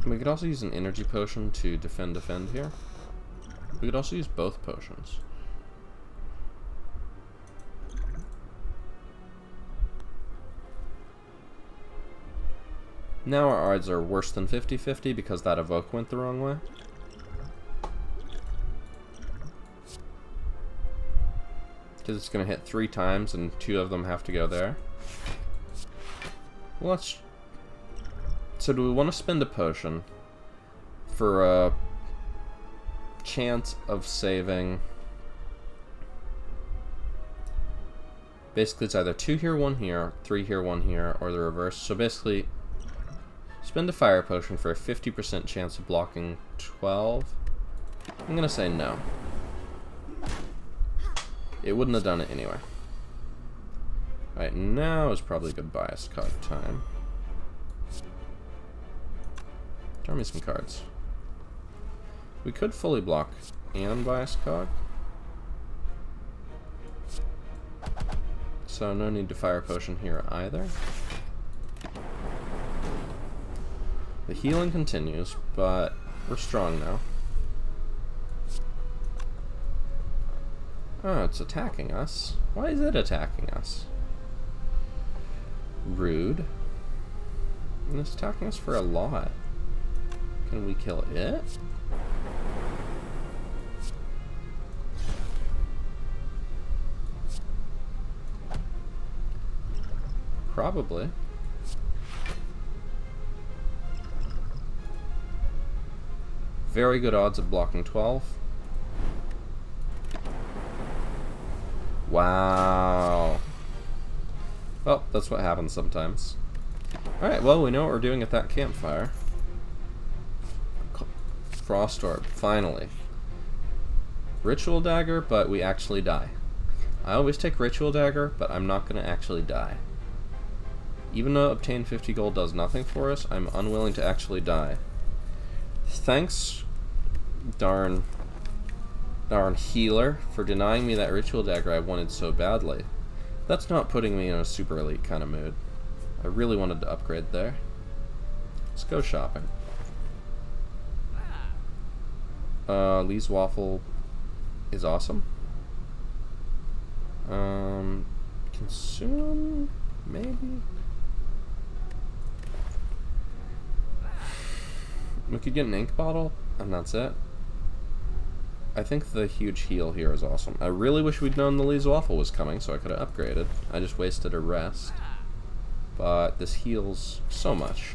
We could also use an Energy Potion to defend here. We could also use both potions. Now our odds are worse than 50-50 because that evoke went the wrong way. Because it's going to hit 3 times and 2 of them have to go there. Well, let's... So do we want to spend a potion for a chance of saving... Basically it's either 2 here, 1 here, 3 here, 1 here, or the reverse. So basically... Spend a Fire Potion for a 50% chance of blocking 12. I'm gonna say no. It wouldn't have done it anyway. Alright, now is probably good bias card time. Draw me some cards. We could fully block and bias cog. So no need to Fire Potion here either. The healing continues, but we're strong now. Oh, it's attacking us. Why is it attacking us? Rude. And it's attacking us for a lot. Can we kill it? Probably. Very good odds of blocking 12. Wow. Well, that's what happens sometimes. Alright, well, we know what we're doing at that campfire. Frost Orb, finally. Ritual Dagger, but we actually die. I always take Ritual Dagger, but I'm not going to actually die. Even though obtain 50 gold does nothing for us, I'm unwilling to actually die. Thanks, darn healer, for denying me that Ritual Dagger I wanted so badly. That's not putting me in a super elite kind of mood. I really wanted to upgrade there. Let's go shopping. Lee's Waffle is awesome. Consume, maybe? We could get an ink bottle, and that's it. I think the huge heal here is awesome. I really wish we'd known the Lee's Waffle was coming so I could have upgraded. I just wasted a rest. But this heals so much.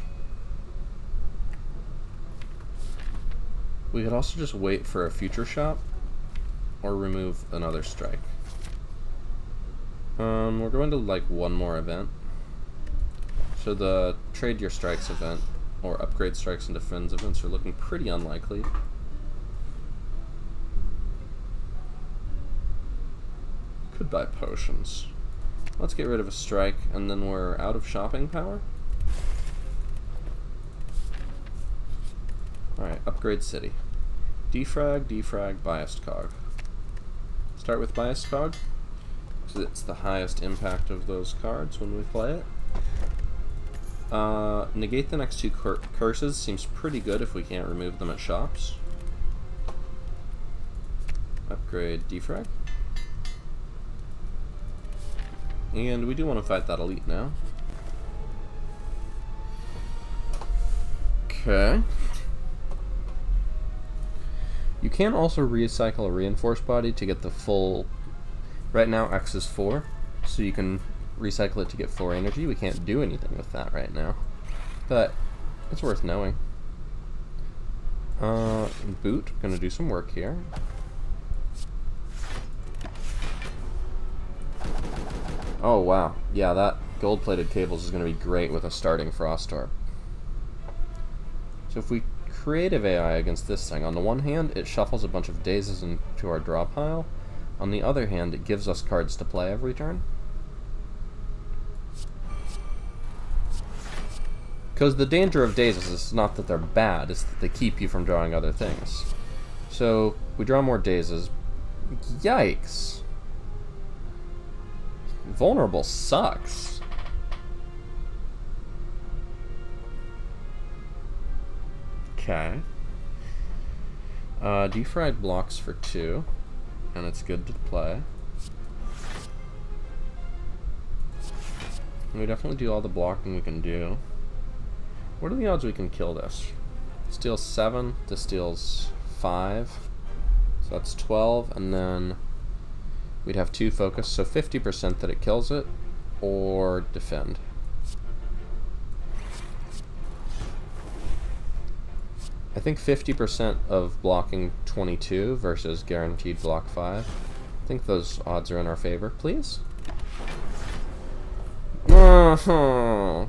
We could also just wait for a future shop or remove another strike. We're going to like one more event. So the trade your strikes event or upgrade strikes and defense events are looking pretty unlikely. Could buy potions. Let's get rid of a strike and then we're out of shopping power. Alright, upgrade city. Defrag, defrag, biased cog. Start with biased cog, because it's the highest impact of those cards when we play it. Negate the next two curses seems pretty good if we can't remove them at shops. Upgrade defrag. And we do want to fight that elite now. Okay. You can also recycle a reinforced body to get the full... Right now X is 4, so you can recycle it to get 4 energy. We can't do anything with that right now, but it's worth knowing. Boot, gonna do some work here. Oh wow, yeah, that gold-plated cables is gonna be great with a starting Frost Orb. So if we creative AI against this thing, on the one hand, it shuffles a bunch of dazes into our draw pile. On the other hand, it gives us cards to play every turn. Because the danger of dazes is not that they're bad, it's that they keep you from drawing other things. So, we draw more dazes. Yikes! Vulnerable sucks. Okay. Defrag blocks for 2, and it's good to play. And we definitely do all the blocking we can do. What are the odds we can kill this? Steals 7, this steals 5, so that's 12, and then we'd have 2 focus, so 50% that it kills it, or defend. I think 50% of blocking 22 versus guaranteed block 5. I think those odds are in our favor. Please?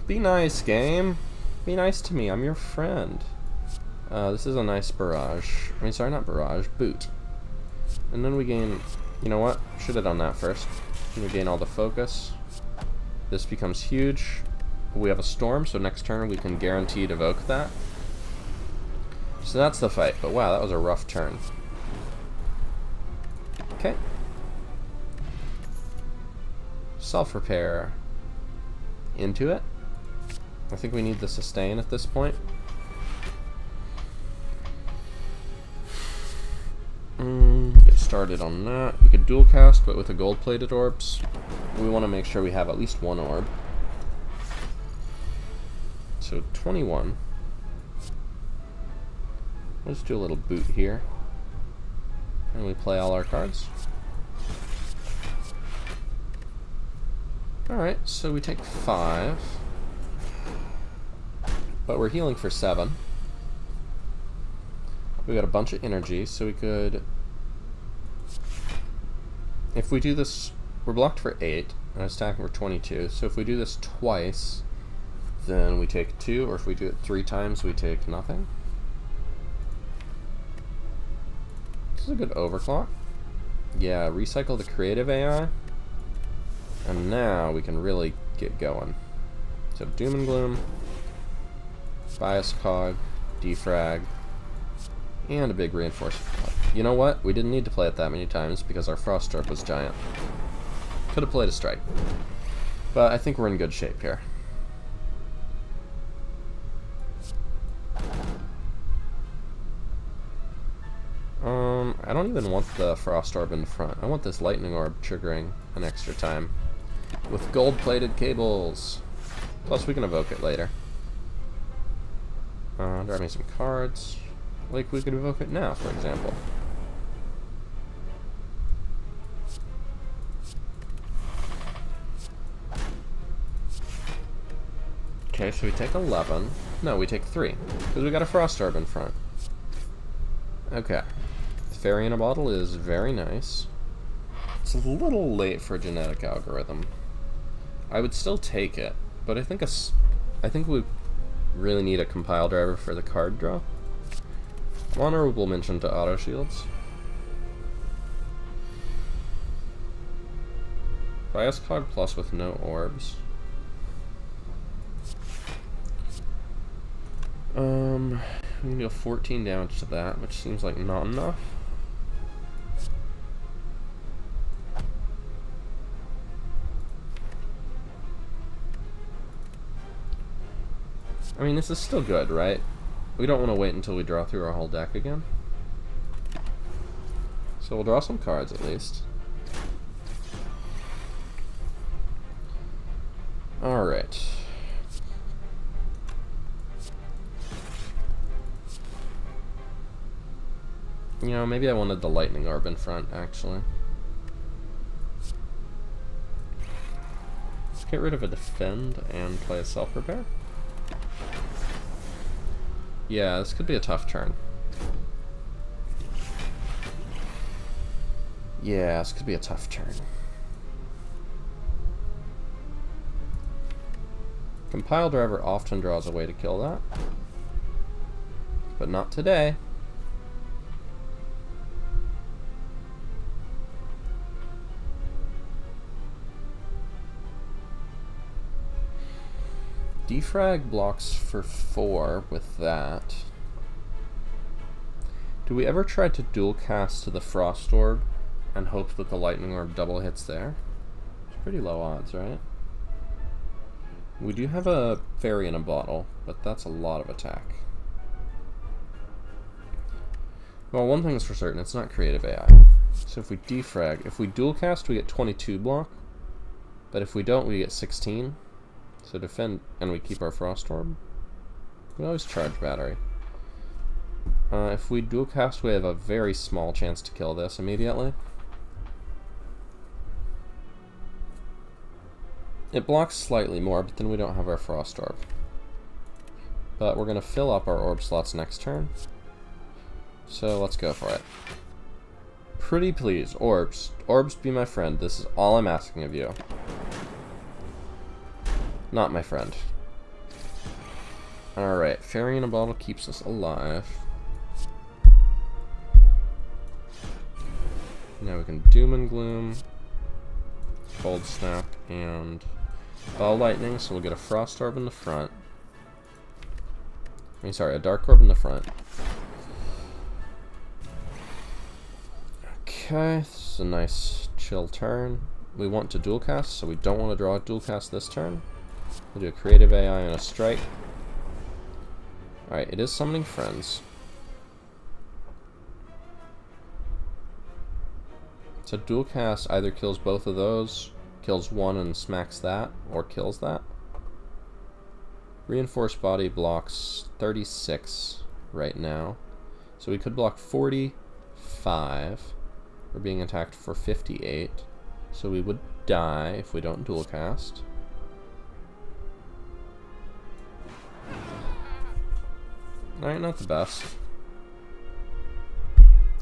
Be nice, game. Be nice to me. I'm your friend. This is a nice barrage. I mean, sorry, not barrage. Boot. And then we gain... You know what? Should have done that first. We gain all the focus. This becomes huge. We have a storm, so next turn we can guaranteed evoke that. So that's the fight, but wow, that was a rough turn. Okay. Self-repair. Into it. I think we need the sustain at this point. Get started on that. We could dual cast, but with the gold-plated orbs, we want to make sure we have at least 1 orb. So 21. Let's do a little boot here. And we play all our cards. Alright, so we take 5. But we're healing for 7. We got a bunch of energy, so we could... If we do this... We're blocked for 8, and it's attacking for 22. So if we do this twice, then we take 2, or if we do it 3 times, we take nothing. This is a good overclock. Yeah, recycle the creative AI. And now we can really get going. So Doom and Gloom, Bias Cog, Defrag, and a big reinforcement. You know what? We didn't need to play it that many times because our Frost Orb was giant. Could have played a strike. But I think we're in good shape here. I don't even want the Frost Orb in front. I want this Lightning Orb triggering an extra time. With gold-plated cables. Plus we can evoke it later. Draw me some cards. Like we could evoke it now, for example. Okay, so we take 11. No, we take 3. Because we got a Frost Orb in front. Okay. Fairy in a Bottle is very nice. It's a little late for a genetic algorithm. I would still take it, but I think we really need a compile driver for the card draw. Honorable mention to auto shields. Bias Cog Plus with no orbs. We can deal 14 damage to that, which seems like not enough. I mean, this is still good, right? We don't want to wait until we draw through our whole deck again. So we'll draw some cards at least. Alright. You know, maybe I wanted the Lightning Orb in front, actually. Let's get rid of a Defend and play a Self-Repair. Yeah, this could be a tough turn. Yeah, this could be a tough turn. Compile Driver often draws a way to kill that. But not today. Defrag blocks for 4 with that. Do we ever try to dual cast to the Frost Orb and hope that the Lightning Orb double hits there? It's pretty low odds, right? We do have a Fairy in a Bottle, but that's a lot of attack. Well, one thing is for certain, it's not creative AI. So if we defrag, if we dual cast, we get 22 block, but if we don't, we get 16. So defend, and we keep our Frost Orb. We always charge battery. If we dual cast, we have a very small chance to kill this immediately. It blocks slightly more, but then we don't have our Frost Orb. But we're going to fill up our orb slots next turn. So let's go for it. Pretty please, orbs. Orbs be my friend. This is all I'm asking of you. Not my friend. Alright, Fairy in a Bottle keeps us alive. Now we can Doom and Gloom, Cold Snap, and Ball Lightning, so we'll get a Frost Orb in the front. I mean, sorry, a Dark Orb in the front. Okay, this is a nice chill turn. We want to dual cast, so we don't want to draw a dual cast this turn. We'll do a Creative AI and a Strike. Alright, it is summoning friends. So dual cast either kills both of those, kills one and smacks that, or kills that. Reinforced Body blocks 36 right now. So we could block 45. We're being attacked for 58. So we would die if we don't dual cast. Alright, not the best.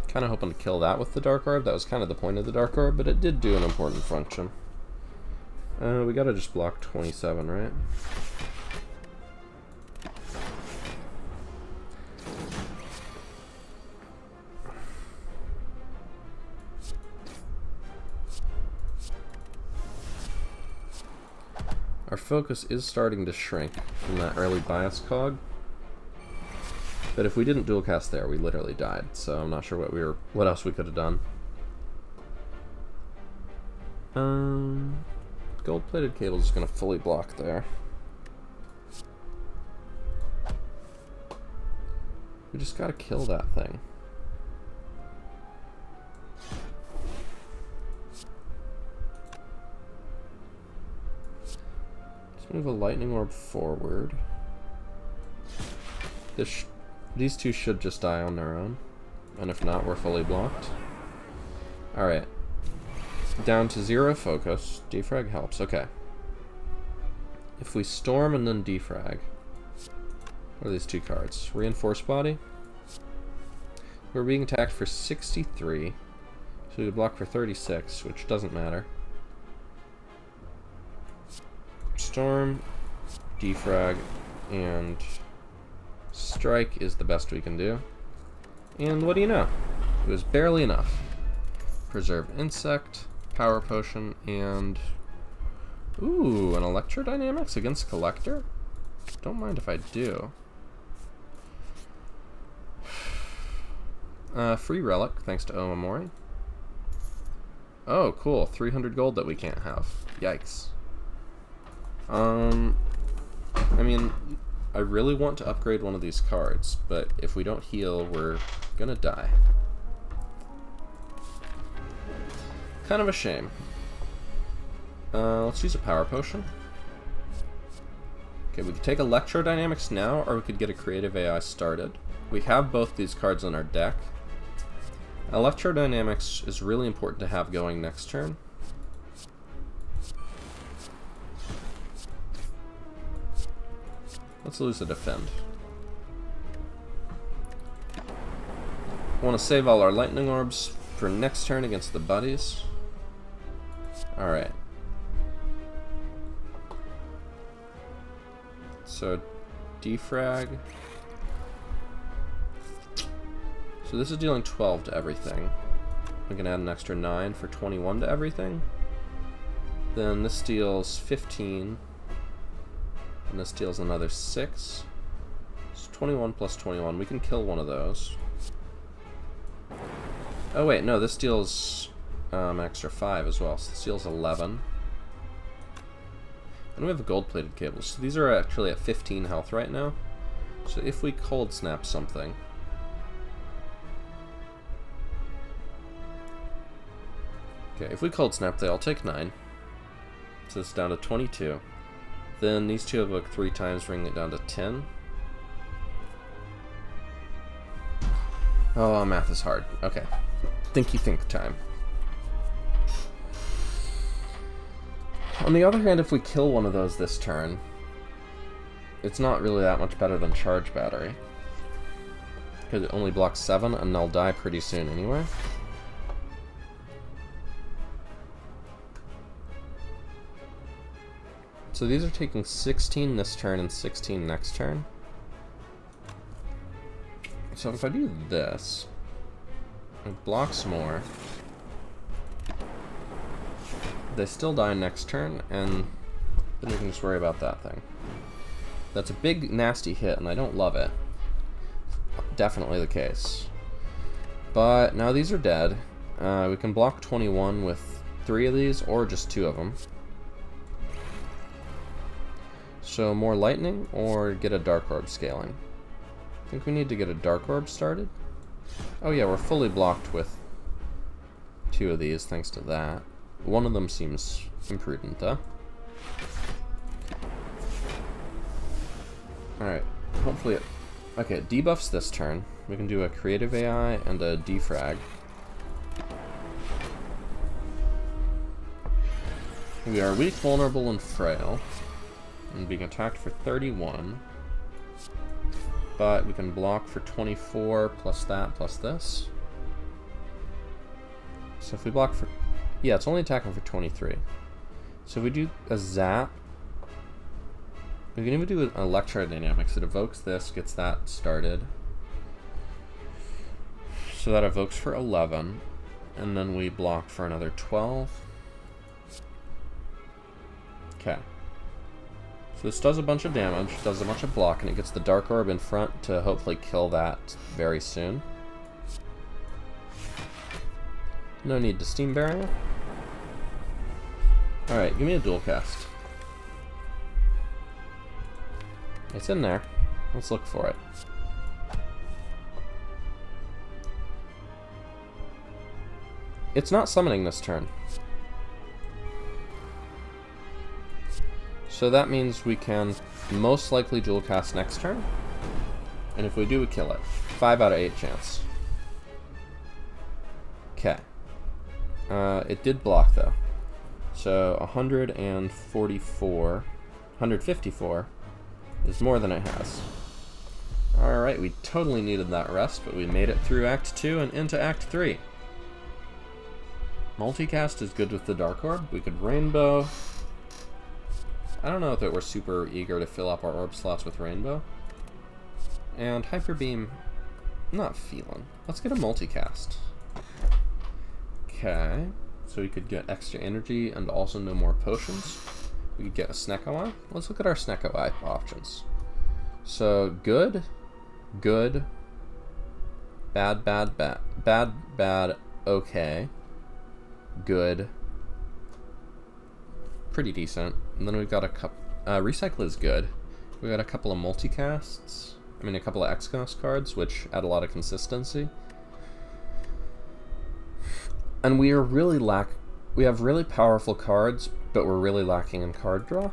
Kind of hoping to kill that with the Dark Orb. That was kind of the point of the Dark Orb, but it did do an important function. We gotta just block 27, right? Our focus is starting to shrink from that early bias cog. But if we didn't dual cast there, we literally died. So I'm not sure what else we could have done. Gold-plated cable is going to fully block there. We just got to kill that thing. Let's move a Lightning Orb forward. These two should just die on their own, and if not, we're fully blocked. Alright. Down to 0 focus. Defrag helps. Okay. if we storm and then defrag, what are these two cards? Reinforced body. We're being attacked for 63, so we could block for 36, which doesn't matter. Storm, defrag, and strike is the best we can do. And what do you know? It was barely enough. Preserve insect, power potion, and ooh, an electrodynamics against collector? Don't mind if I do. Free relic, thanks to Omamori. Oh, cool. 300 gold that we can't have. Yikes. I mean, I really want to upgrade one of these cards, but if we don't heal, we're gonna die. Kind of a shame. Let's use a power potion. Okay, we could take electrodynamics now, or we could get a creative AI started. We have both these cards on our deck. Electrodynamics is really important to have going next turn. Let's lose a defend. Want to save all our lightning orbs for next turn against the buddies. Alright. So, defrag. So this is dealing 12 to everything. We can add an extra 9 for 21 to everything. Then this deals 15. And this deals another 6. So 21 plus 21. We can kill one of those. Oh wait, no, this deals extra 5 as well. So this deals 11. And we have gold-plated cables. So these are actually at 15 health right now. So if we cold snap something... Okay, if we cold snap, they all take 9. So it's down to 22. Then these two have like 3 times, bringing it down to 10. Oh, math is hard. Okay. Thinky think time. On the other hand, if we kill one of those this turn, it's not really that much better than charge battery. Because it only blocks 7 and they'll die pretty soon anyway. So these are taking 16 this turn and 16 next turn. So if I do this, it blocks more. They still die next turn, and then we can just worry about that thing. That's a big, nasty hit, and I don't love it. Definitely the case. But now these are dead. We can block 21 with 3 of these, or just 2 of them. So more lightning, or get a dark orb scaling. I think we need to get a dark orb started. Oh yeah, we're fully blocked with 2 of these, thanks to that. One of them seems imprudent, though. Alright, hopefully it... Okay, it debuffs this turn. We can do a creative AI and a defrag. We are weak, vulnerable, and frail. And being attacked for 31. But we can block for 24, plus that, plus this. So if we block for... Yeah, it's only attacking for 23. So if we do a zap... We can even do an electrodynamics. It evokes this, gets that started. So that evokes for 11. And then we block for another 12. Okay. So this does a bunch of damage, does a bunch of block, and it gets the Dark Orb in front to hopefully kill that very soon. No need to Steam Barrier. Alright, give me a dual cast. It's in there. Let's look for it. It's not summoning this turn. So that means we can most likely dual cast next turn. And if we do, we kill it. 5 out of 8 chance. Okay. It did block though. So 144. 154 is more than it has. Alright, we totally needed that rest, but we made it through Act 2 and into Act 3. Multicast is good with the Dark Orb. We could Rainbow. I don't know if we're super eager to fill up our orb slots with Rainbow. And Hyper Beam, not feeling. Let's get a Multicast. Okay, so we could get extra energy and also no more potions. We could get a Snecko Eye. Let's look at our Snecko Eye options. So, good, good, bad, bad, bad, bad, bad, okay, good, pretty decent. And then we've got a couple, Recycle is good. We got a couple of multicasts, a couple of Xcos cards, which add a lot of consistency. And we are really we have really powerful cards, but we're really lacking in card draw.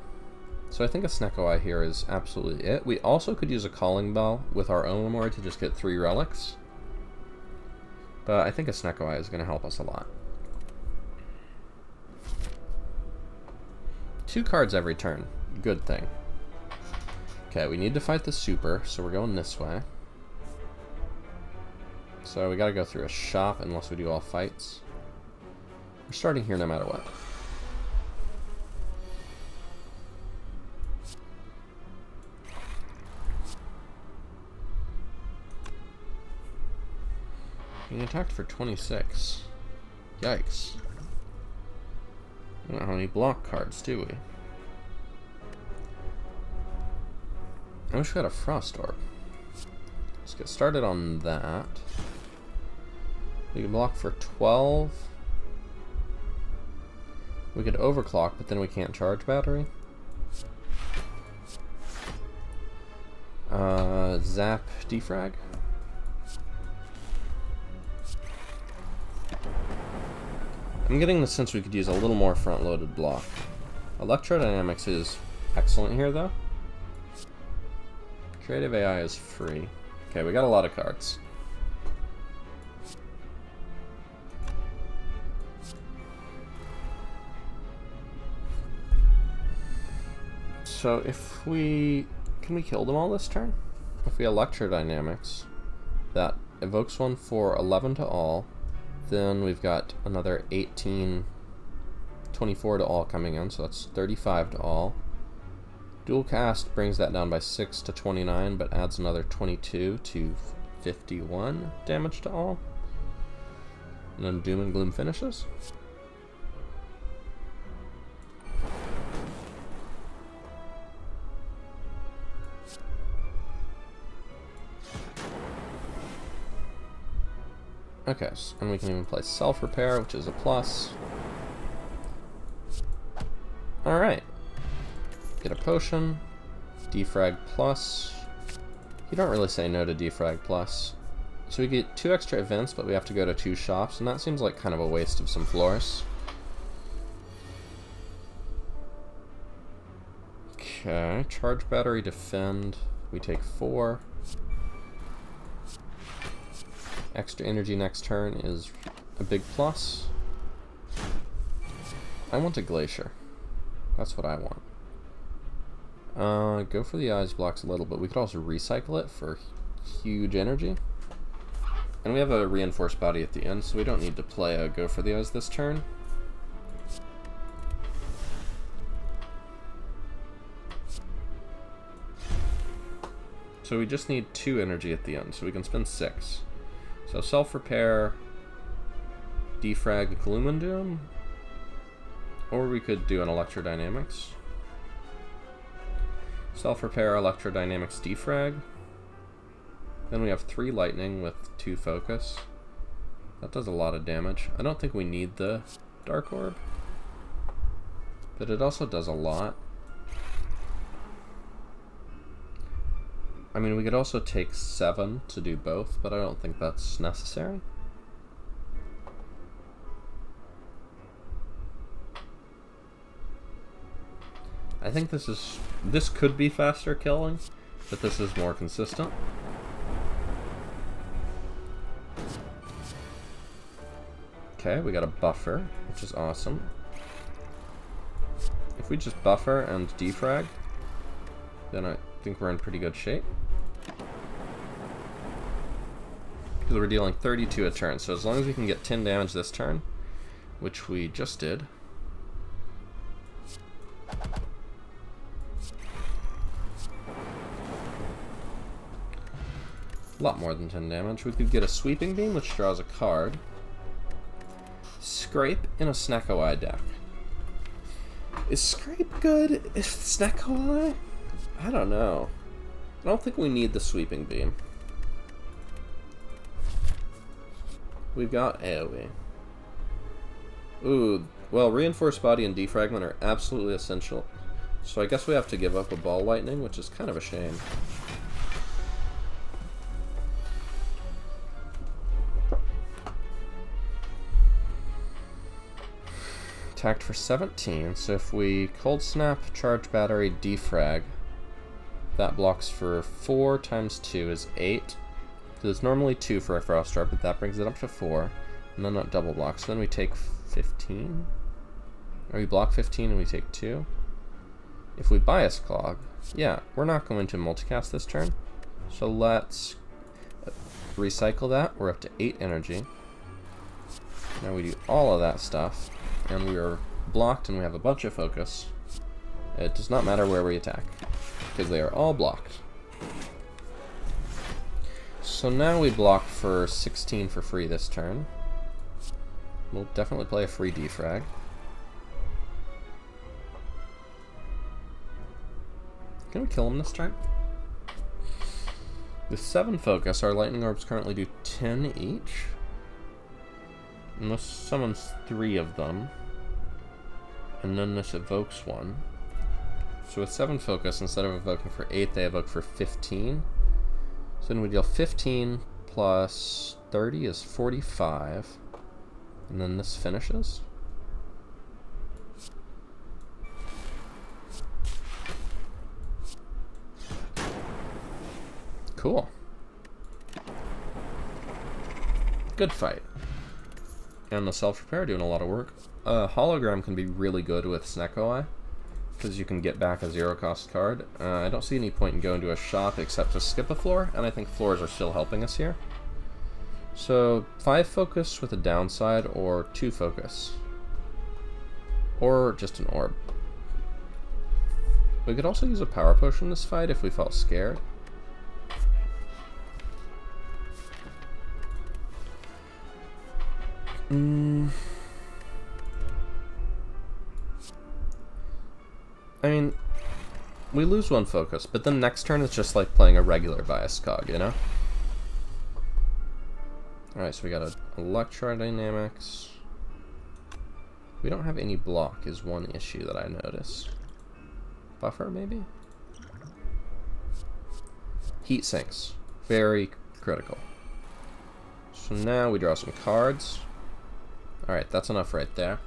So I think a Snecko Eye here is absolutely it. We also could use a Calling Bell with our Olimar to just get 3 relics. But I think a Snecko Eye is going to help us a lot. 2 cards every turn. Good thing. Okay, we need to fight the super, so we're going this way. So we gotta go through a shop unless we do all fights. We're starting here no matter what. Being attacked for 26. Yikes. We don't have any block cards, do we? I wish we had a Frost Orb. Let's get started on that. We can block for 12. We could overclock, but then we can't charge battery. Zap defrag. I'm getting the sense we could use a little more front-loaded block. Electrodynamics is excellent here, though. Creative AI is free. Okay, we got a lot of cards. So if we... Can we kill them all this turn? If we Electrodynamics, that evokes one for 11 to all. Then we've got another 18, 24 to all coming in, so that's 35 to all. Dual Cast brings that down by 6 to 29, but adds another 22 to 51 damage to all. And then Doom and Gloom finishes. Okay, and we can even play Self-Repair, which is a plus. Alright. Get a potion. Defrag plus. You don't really say no to Defrag plus. So we get 2 extra events, but we have to go to 2 shops, and that seems like kind of a waste of some floors. Okay, charge battery, defend. We take 4. Extra energy next turn is a big plus. I want a Glacier. That's what I want. Go for the Eyes blocks a little, but we could also recycle it for huge energy. And we have a Reinforced Body at the end, so we don't need to play a Go for the Eyes this turn. So we just need 2 energy at the end, so we can spend 6. So Self-Repair, Defrag Gloom and Doom, or we could do an Electrodynamics. Self-Repair, Electrodynamics, Defrag. Then we have 3 Lightning with 2 Focus. That does a lot of damage. I don't think we need the Dark Orb, but it also does a lot. I mean, we could also take 7 to do both, but I don't think that's necessary. I think this could be faster killing, but this is more consistent. Okay, we got a buffer, which is awesome. If we just buffer and defrag, then I think we're in pretty good shape. Because we're dealing 32 a turn, so as long as we can get 10 damage this turn, which we just did. A lot more than 10 damage. We could get a Sweeping Beam, which draws a card. Scrape in a Snecko Eye deck. Is Scrape good? Is Snecko Eye? I don't know. I don't think we need the Sweeping Beam. We've got AoE. Ooh, well, Reinforced Body and Defragment are absolutely essential. So I guess we have to give up a Ball Lightning, which is kind of a shame. Attacked for 17, so if we Cold Snap, Charge Battery, Defrag, that blocks for 4 times 2 is 8. So it's normally 2 for a Frost Dart, but that brings it up to 4. And then that double blocks. So then we take 15. Or we block 15 and we take 2. If we Bias Clog, yeah, we're not going to multicast this turn. So let's recycle that. We're up to 8 energy. Now we do all of that stuff. And we are blocked and we have a bunch of focus. It does not matter where we attack, because they are all blocked. So now we block for 16 for free this turn. We'll definitely play a free defrag. Can we kill him this turn? With 7 focus, our lightning orbs currently do 10 each. And this summons 3 of them. And then this evokes 1. So with 7 focus, instead of evoking for 8, they evoke for 15. So then we deal 15 plus 30 is 45. And then this finishes. Cool. Good fight. And the self-repair doing a lot of work. Hologram can be really good with Snecko Eye, because you can get back a 0-cost card. I don't see any point in going to a shop except to skip a floor, and I think floors are still helping us here. So 5 focus with a downside, or 2 focus. Or just an orb. We could also use a power potion this fight if we felt scared. I mean, we lose 1 focus, but then next turn it's just like playing a regular Bias Cog, you know? Alright, so we got a Electrodynamics. We don't have any block is one issue that I notice. Buffer, maybe? Heat sinks. Very critical. So now we draw some cards. Alright, that's enough right there.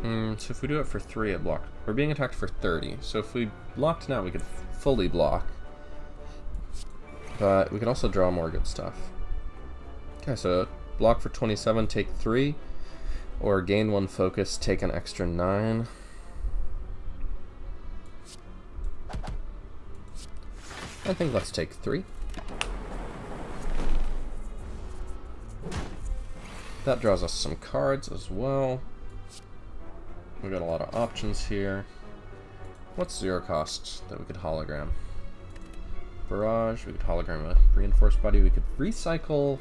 So if we do it for 3, it blocks. We're being attacked for 30. So if we blocked now, we could fully block. But we could also draw more good stuff. Okay, so block for 27, take 3. Or gain 1 focus, take an extra 9. I think let's take 3. That draws us some cards as well. We got a lot of options here. What's 0 cost that we could hologram? Barrage, we could hologram a Reinforced Body. We could recycle.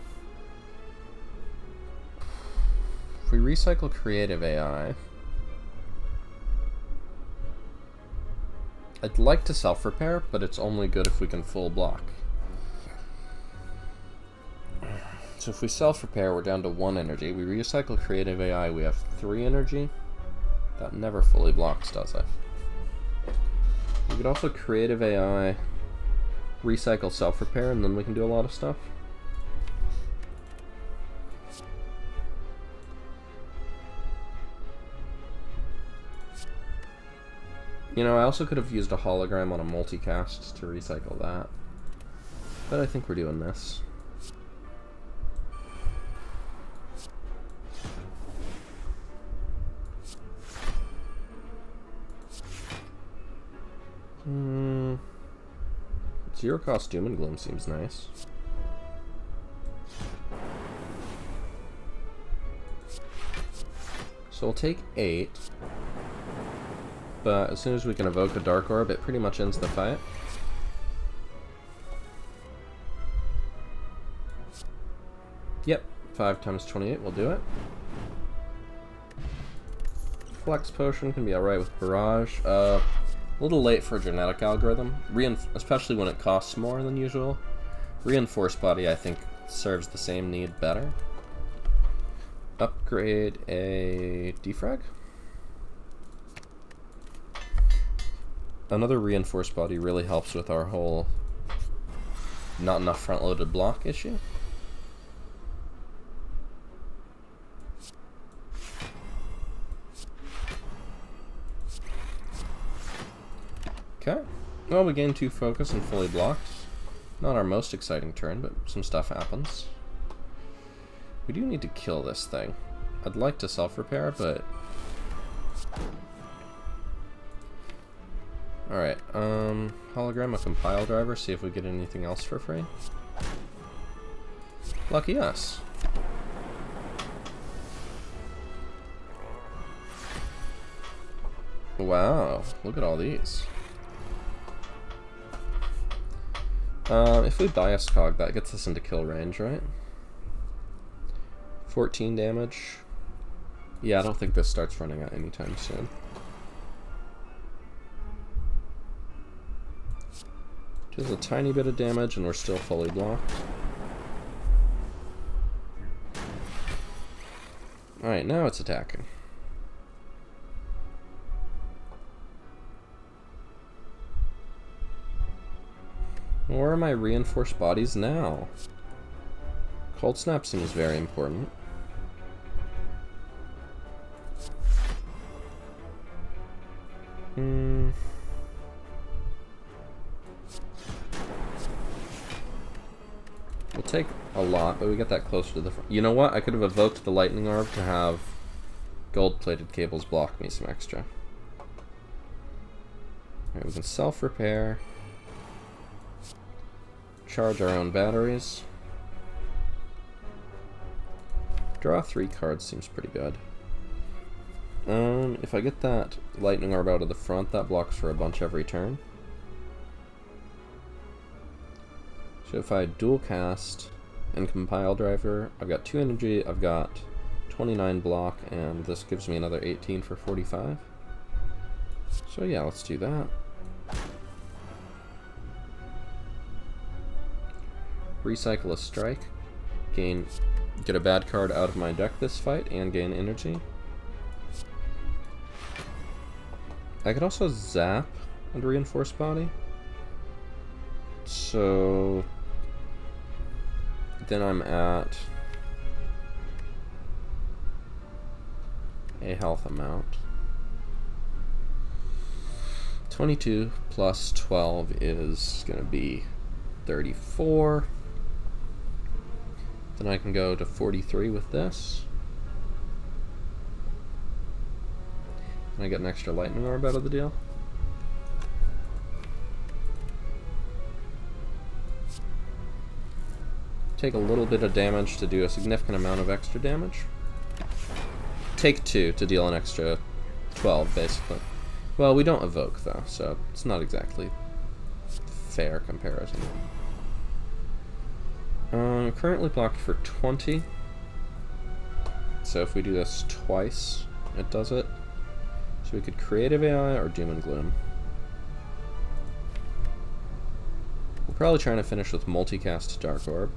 If we recycle Creative AI, I'd like to self-repair, but it's only good if we can full block. So if we self-repair, we're down to 1 energy. We recycle Creative AI, we have 3 energy. That never fully blocks, does it? We could also Creative AI, recycle self-repair, and then we can do a lot of stuff. You know, I also could have used a hologram on a multicast to recycle that. But I think we're doing this. Zero cost Doom and Gloom seems nice. So we'll take 8. But as soon as we can evoke a Dark Orb, it pretty much ends the fight. Yep, 5 times 28 will do it. Flex Potion can be alright with Barrage. A little late for a genetic algorithm, especially when it costs more than usual. Reinforced Body, I think, serves the same need better. Upgrade a Defrag. Another Reinforced Body really helps with our whole not enough front-loaded block issue. Okay. Well, we gain 2 focus and fully blocked. Not our most exciting turn, but some stuff happens. We do need to kill this thing. I'd like to self-repair, but... Alright, hologram a compile driver, see if we get anything else for free. Lucky us. Wow, look at all these. If we bias cog, that gets us into kill range, right? 14 damage. Yeah, I don't think this starts running out anytime soon. Does a tiny bit of damage and we're still fully blocked. Alright, now it's attacking. Where are my reinforced bodies now? Cold Snap seems very important. We'll take a lot, but we get that closer to the front. You know what? I could have evoked the Lightning Orb to have gold-plated cables block me some extra. Alright, we can self-repair. Charge our own batteries. Draw 3 cards seems pretty good. If I get that Lightning Orb out of the front, that blocks for a bunch every turn. So if I dual cast and compile driver, I've got 2 energy, I've got 29 block, and this gives me another 18 for 45. So yeah, let's do that. Recycle a strike, get a bad card out of my deck this fight, and gain energy. I could also zap and reinforce body. So then I'm at a health amount. 22 plus 12 is going to be 34. Then I can go to 43 with this. And I get an extra Lightning Orb out of the deal. Take a little bit of damage to do a significant amount of extra damage. Take 2 to deal an extra 12, basically. Well, we don't evoke, though, so it's not exactly fair comparison. Currently blocked for 20. So if we do this twice, it does it. So we could Creative AI or Doom and Gloom. We're probably trying to finish with multicast Dark Orb.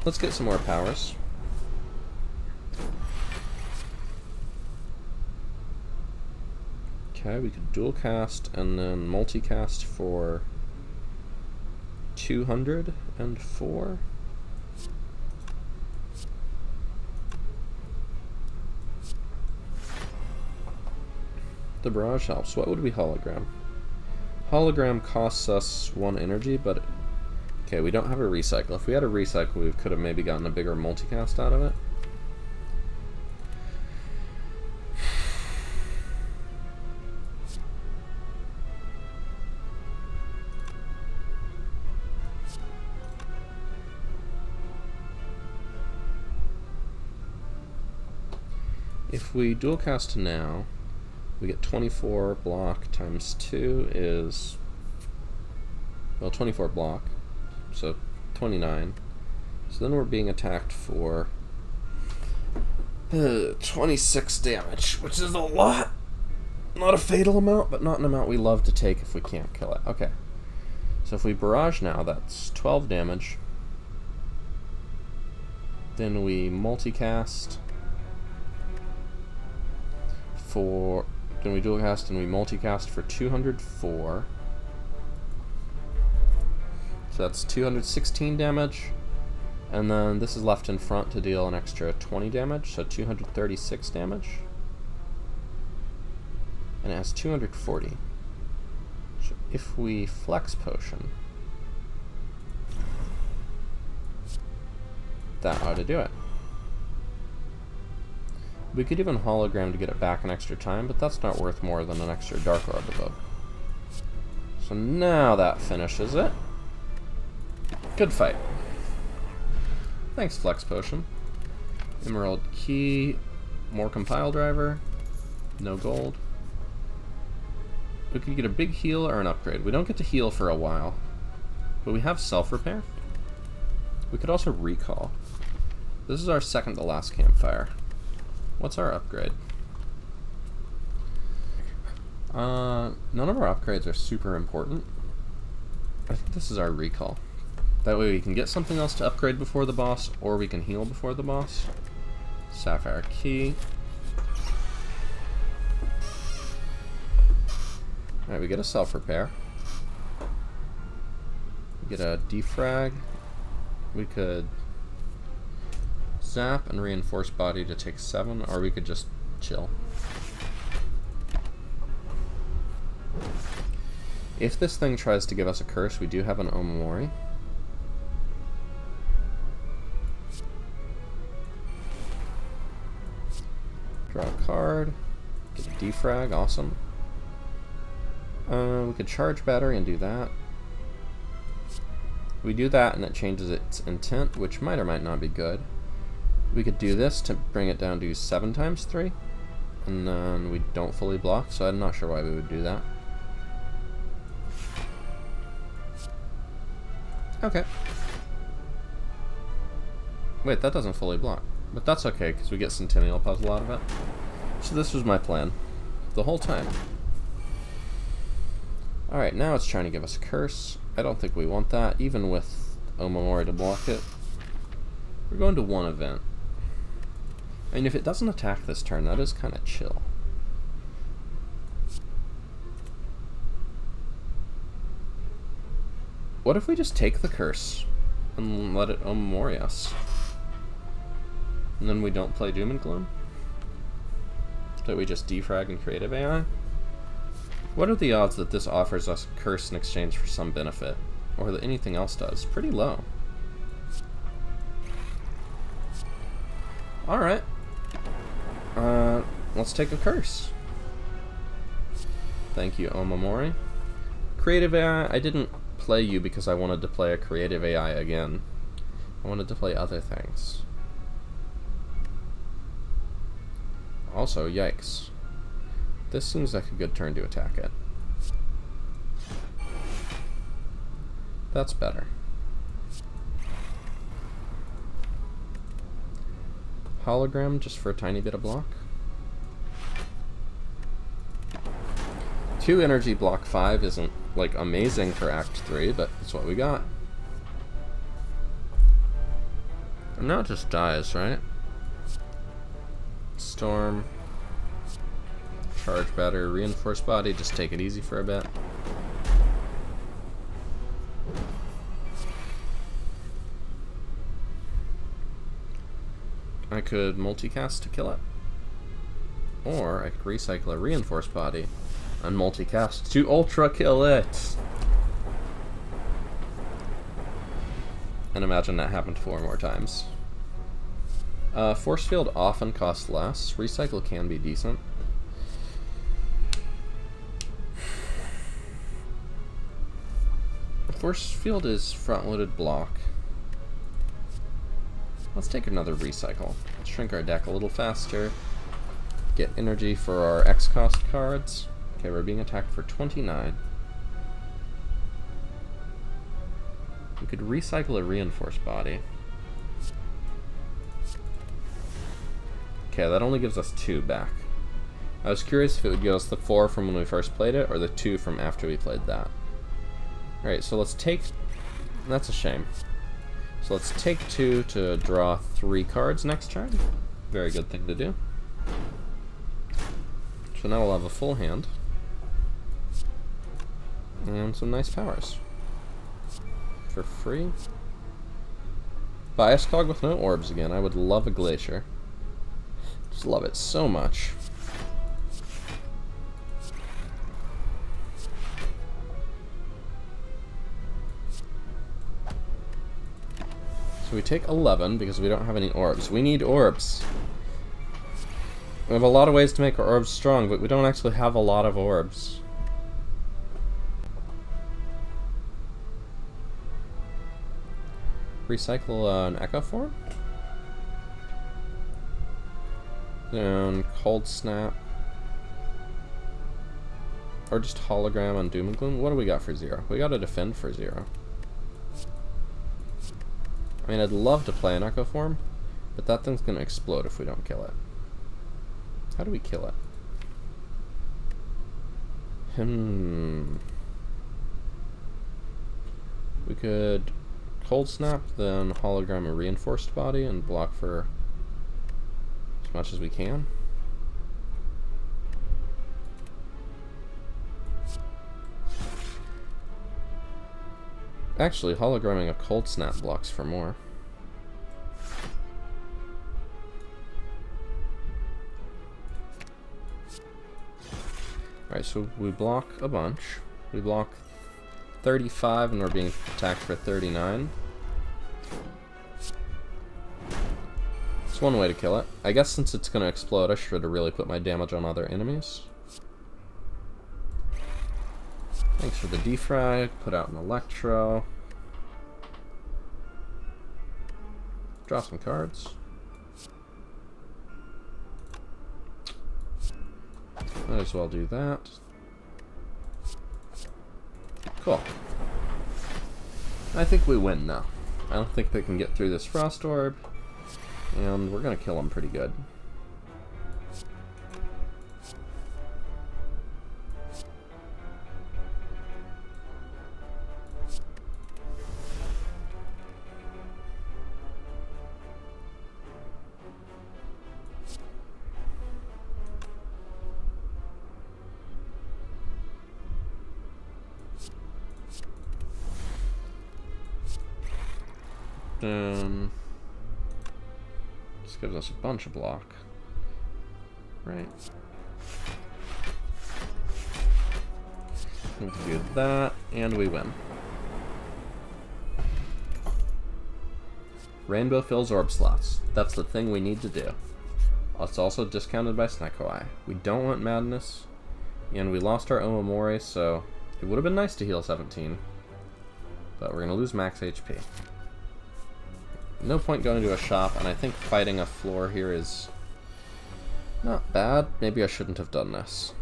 Let's get some more powers. Okay, we could dual cast and then multicast for 204. The barrage helps. What would we hologram? Hologram costs us 1 energy, but okay, we don't have a recycle. If we had a recycle, we could have maybe gotten a bigger multicast out of it. If we dual cast now, we get 24 block times 2 is, well, 24 block, so 29. So then we're being attacked for 26 damage, which is a lot. Not a fatal amount, but not an amount we love to take if we can't kill it. Okay. So if we barrage now, that's 12 damage. Then we multicast for... Then we dual cast and we multicast for 204. So that's 216 damage. And then this is left in front to deal an extra 20 damage, so 236 damage. And it has 240. So if we flex potion, that ought to do it. We could even hologram to get it back an extra time, but that's not worth more than an extra Dark Orb above. So now that finishes it. Good fight. Thanks, Flex Potion. Emerald Key, more Compile Driver, no gold. We could get a big heal or an upgrade. We don't get to heal for a while, but we have Self-Repair. We could also Recall. This is our second to last campfire. What's our upgrade? None of our upgrades are super important. I think this is our Recall. That way we can get something else to upgrade before the boss, or we can heal before the boss. Sapphire Key. Alright, we get a self-repair. We get a defrag. We could zap and reinforce body to take 7, or we could just chill. If this thing tries to give us a curse, we do have an Omamori. Draw a card, get a defrag, awesome. We could charge battery and do that. We do that and it changes its intent, which might or might not be good. We could do this to bring it down to 7 times 3, and then we don't fully block, so I'm not sure why we would do that. Okay. Wait, that doesn't fully block. But that's okay, because we get Centennial Puzzle out of it. So this was my plan the whole time. Alright, now it's trying to give us a curse. I don't think we want that, even with Omamori to block it. We're going to 1 event. I mean, if it doesn't attack this turn, that is kind of chill. What if we just take the curse and let it Omamori us? And then we don't play Doom and Gloom? That we just defrag and creative AI? What are the odds that this offers us a curse in exchange for some benefit? Or that anything else does? Pretty low. Alright. Let's take a curse. Thank you, Omamori. Creative AI, I didn't play you because I wanted to play a creative AI again. I wanted to play other things. Also, yikes. This seems like a good turn to attack it. That's better. Hologram just for a tiny bit of block. 2 energy block 5 isn't like amazing for Act 3, but it's what we got. And now it just dies, right? Storm. Charge battery, reinforce body, just take it easy for a bit. I could multicast to kill it. Or I could recycle a reinforce body and multicast to ultra kill it. And imagine that happened 4 more times. Force field often costs less. Recycle can be decent. Force field is front-loaded block. Let's take another recycle. Shrink our deck a little faster. Get energy for our X cost cards. Okay, we're being attacked for 29. We could recycle a reinforced body. Okay, that only gives us 2 back. I was curious if it would give us the 4 from when we first played it, or the 2 from after we played that. Alright, so let's take... That's a shame. So let's take 2 to draw 3 cards next turn. Very good thing to do. So now we'll have a full hand. And some nice powers. For free. Bias Cog with no orbs again. I would love a Glacier. Just love it so much. So we take 11 because we don't have any orbs. We need orbs. We have a lot of ways to make our orbs strong, but we don't actually have a lot of orbs. Recycle an Echo Form? And Cold Snap. Or just Hologram on Doom and Gloom. What do we got for 0? We got to defend for 0. I mean, I'd love to play an Echo Form, but that thing's going to explode if we don't kill it. How do we kill it? We could Cold Snap, then Hologram a Reinforced Body, and block for as much as we can. Actually, hologramming a Cold Snap blocks for more. Alright, so we block a bunch. We block 35 and we're being attacked for 39. It's one way to kill it. I guess since it's going to explode, I should have really put my damage on other enemies. Thanks for the defrag. Put out an Electro. Draw some cards. Might as well do that. Cool. I think we win now. I don't think they can get through this Frost Orb. And we're going to kill them pretty good. This gives us a bunch of block. Right. We can do that, and we win. Rainbow fills orb slots. That's the thing we need to do. It's also discounted by Snecko Eye. We don't want Madness, and we lost our Omamori, so it would have been nice to heal 17. But we're going to lose max HP. No point going to a shop, and I think fighting a floor here is not bad. Maybe I shouldn't have done this.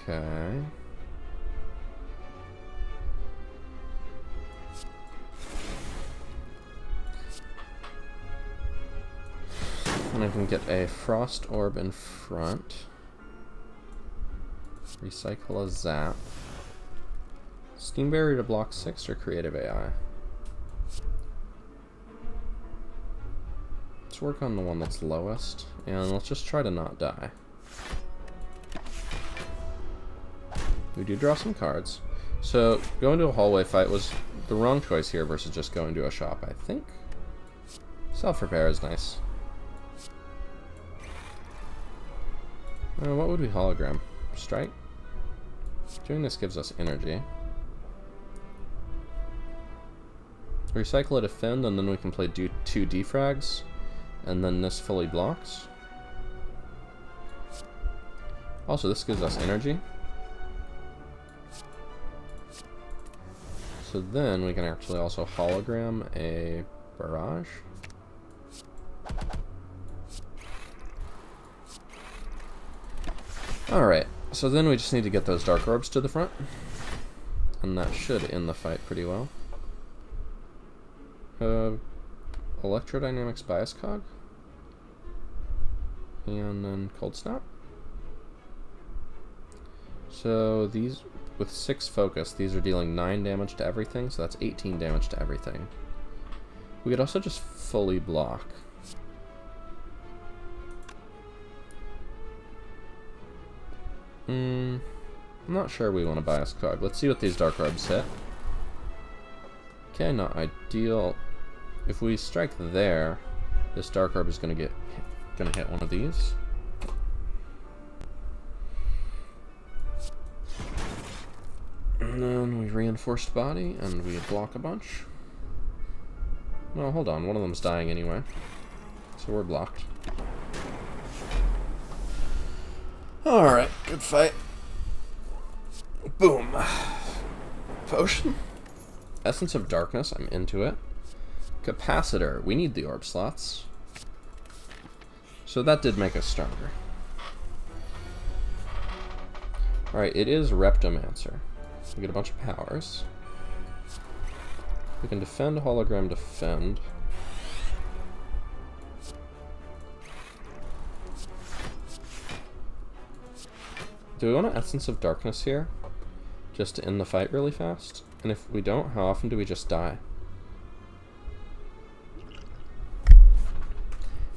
Okay. And I can get a Frost Orb in front. Recycle a Zap. Steam Barrier to block 6 or Creative AI? Let's work on the one that's lowest, and let's just try to not die. We do draw some cards. So, going to a hallway fight was the wrong choice here versus just going to a shop, I think. Self-repair is nice. What would we hologram? Strike? Doing this gives us energy. Recycle a defend, and then we can play 2 defrags, and then this fully blocks. Also, this gives us energy. So then we can actually also hologram a barrage. Alright, so then we just need to get those dark orbs to the front. And that should end the fight pretty well. Electrodynamics bias cog. And then cold snap. So these, with 6 focus, these are dealing 9 damage to everything, so that's 18 damage to everything. We could also just fully block. I'm not sure we want to bias cog. Let's see what these dark orbs hit. Okay, not ideal. If we strike there, this dark orb is gonna hit one of these. And then we reinforced body and we block a bunch. No, hold on, one of them's dying anyway. So we're blocked. Alright, good fight. Boom. Potion. Essence of Darkness, I'm into it. Capacitor, we need the orb slots. So that did make us stronger. Alright, it is Reptomancer. We get a bunch of powers. We can defend, hologram, defend. Do we want an Essence of Darkness here? Just to end the fight really fast? And if we don't, how often do we just die?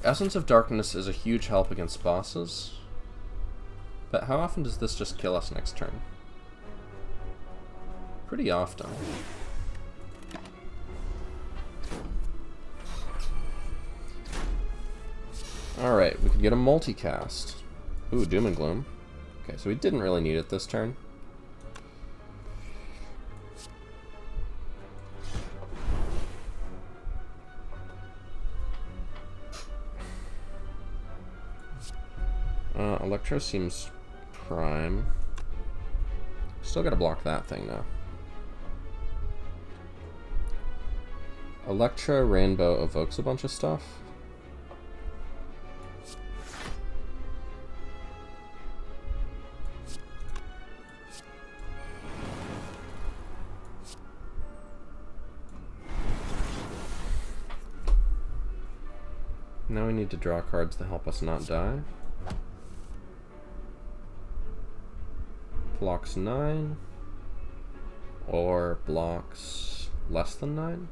Essence of Darkness is a huge help against bosses. But how often does this just kill us next turn? Pretty often. Alright, we could get a multicast. Ooh, Doom and Gloom. Okay, so we didn't really need it this turn. Electro seems prime. Still gotta block that thing though. Electra Rainbow evokes a bunch of stuff. Now we need to draw cards to help us not die. Blocks 9 or blocks less than 9.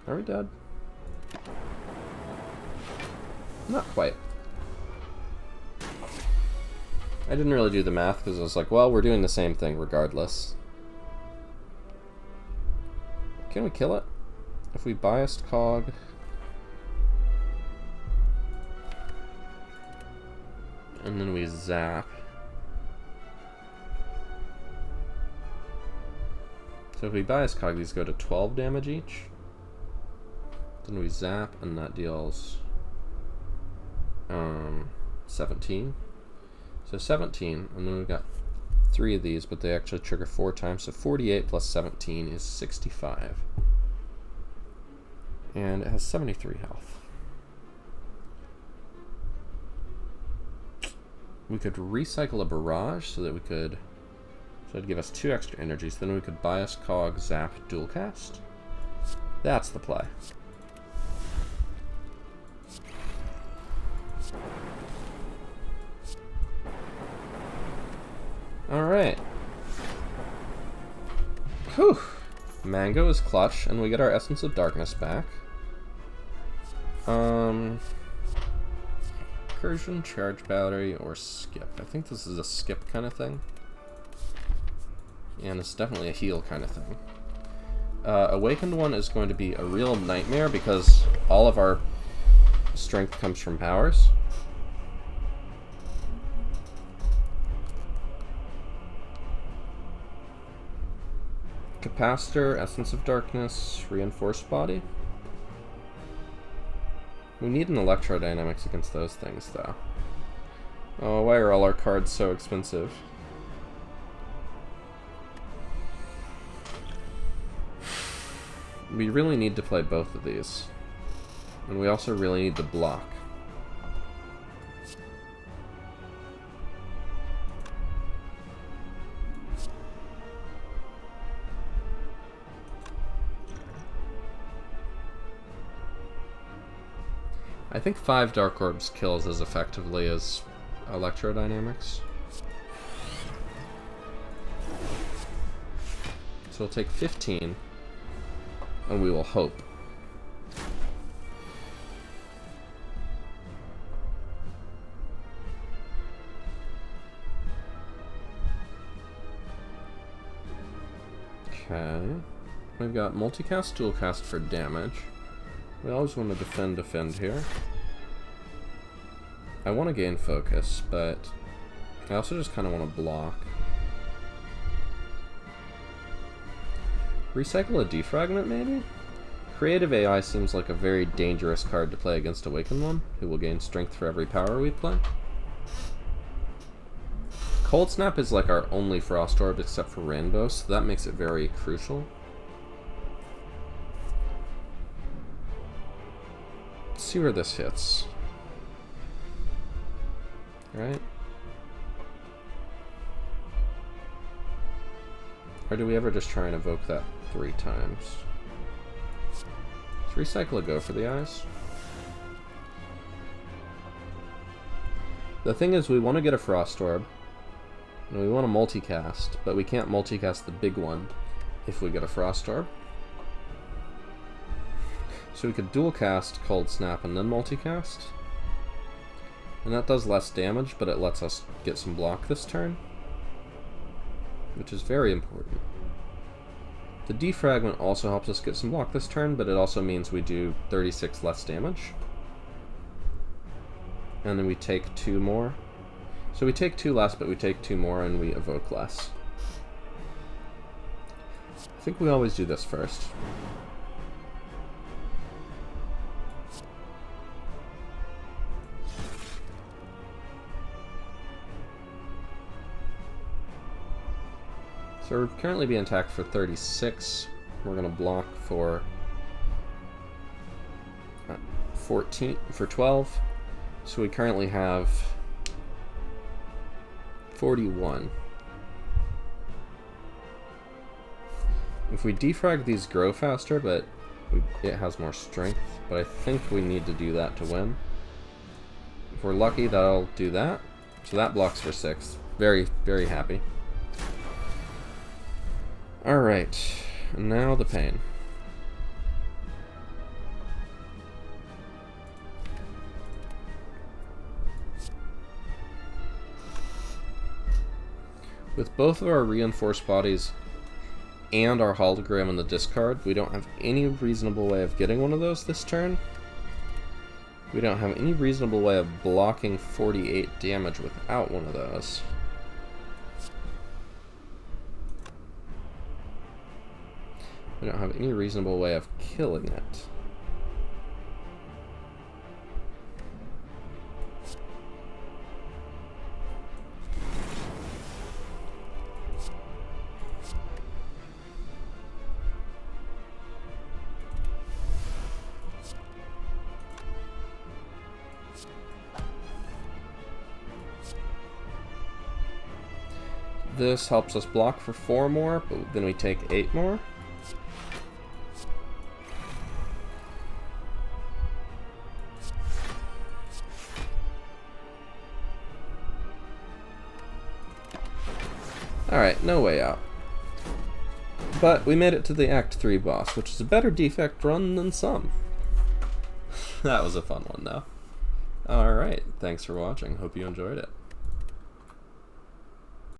Are we dead? Not quite. I didn't really do the math because I was like, well, we're doing the same thing regardless. Can we kill it? If we biased cog... and then we zap. So if we bias cog, these go to 12 damage each. Then we zap, and that deals 17. So 17, and then we've got 3 of these, but they actually trigger 4 times. So 48 plus 17 is 65. And it has 73 health. We could recycle a barrage so that we could, so it'd give us 2 extra energies. Then we could bias cog, zap, dual cast. That's the play. Alright. Whew. Mango is clutch, and we get our Essence of Darkness back. Incursion, charge battery, or skip. I think this is a skip kind of thing. And it's definitely a heal kind of thing. Awakened one is going to be a real nightmare because all of our strength comes from powers. Capacitor, Essence of Darkness, Reinforced Body. We need an Electrodynamics against those things, though. Oh, why are all our cards so expensive? We really need to play both of these. And we also really need to block. I think 5 Dark Orbs kills as effectively as Electrodynamics. So we'll take 15, and we will hope. Okay. We've got multicast, dualcast for damage. We always want to defend here. I want to gain focus, but I also just kind of want to block. Recycle a defragment, maybe? Creative AI seems like a very dangerous card to play against Awakened One, who will gain strength for every power we play. Cold Snap is like our only Frost Orb except for Rainbow, so that makes it very crucial. Let's see where this hits. Right? Or do we ever just try and evoke that 3 times? Let's recycle a Go for the Eyes. The thing is, we want to get a Frost Orb, and we want to multicast, but we can't multicast the big one if we get a Frost Orb. So we could dual cast Cold Snap and then multicast. And that does less damage, but it lets us get some block this turn, which is very important. The defragment also helps us get some block this turn, but it also means we do 36 less damage. And then we take 2 more. So we take 2 less, but we take 2 more, and we evoke less. I think we always do this first. So we're currently being attacked for 36. We're going to block for 12. So we currently have 41. If we defrag these grow faster, but it has more strength, but I think we need to do that to win. If we're lucky, that'll do that. So that blocks for 6. Very, very happy. Alright, now the pain. With both of our reinforced bodies and our hologram in the discard, we don't have any reasonable way of getting one of those this turn. We don't have any reasonable way of blocking 48 damage without one of those. We don't have any reasonable way of killing it. This helps us block for 4 more, but then we take 8 more. Alright, no way out. But we made it to the Act 3 boss, which is a better defect run than some. That was a fun one, though. Alright, thanks for watching. Hope you enjoyed it.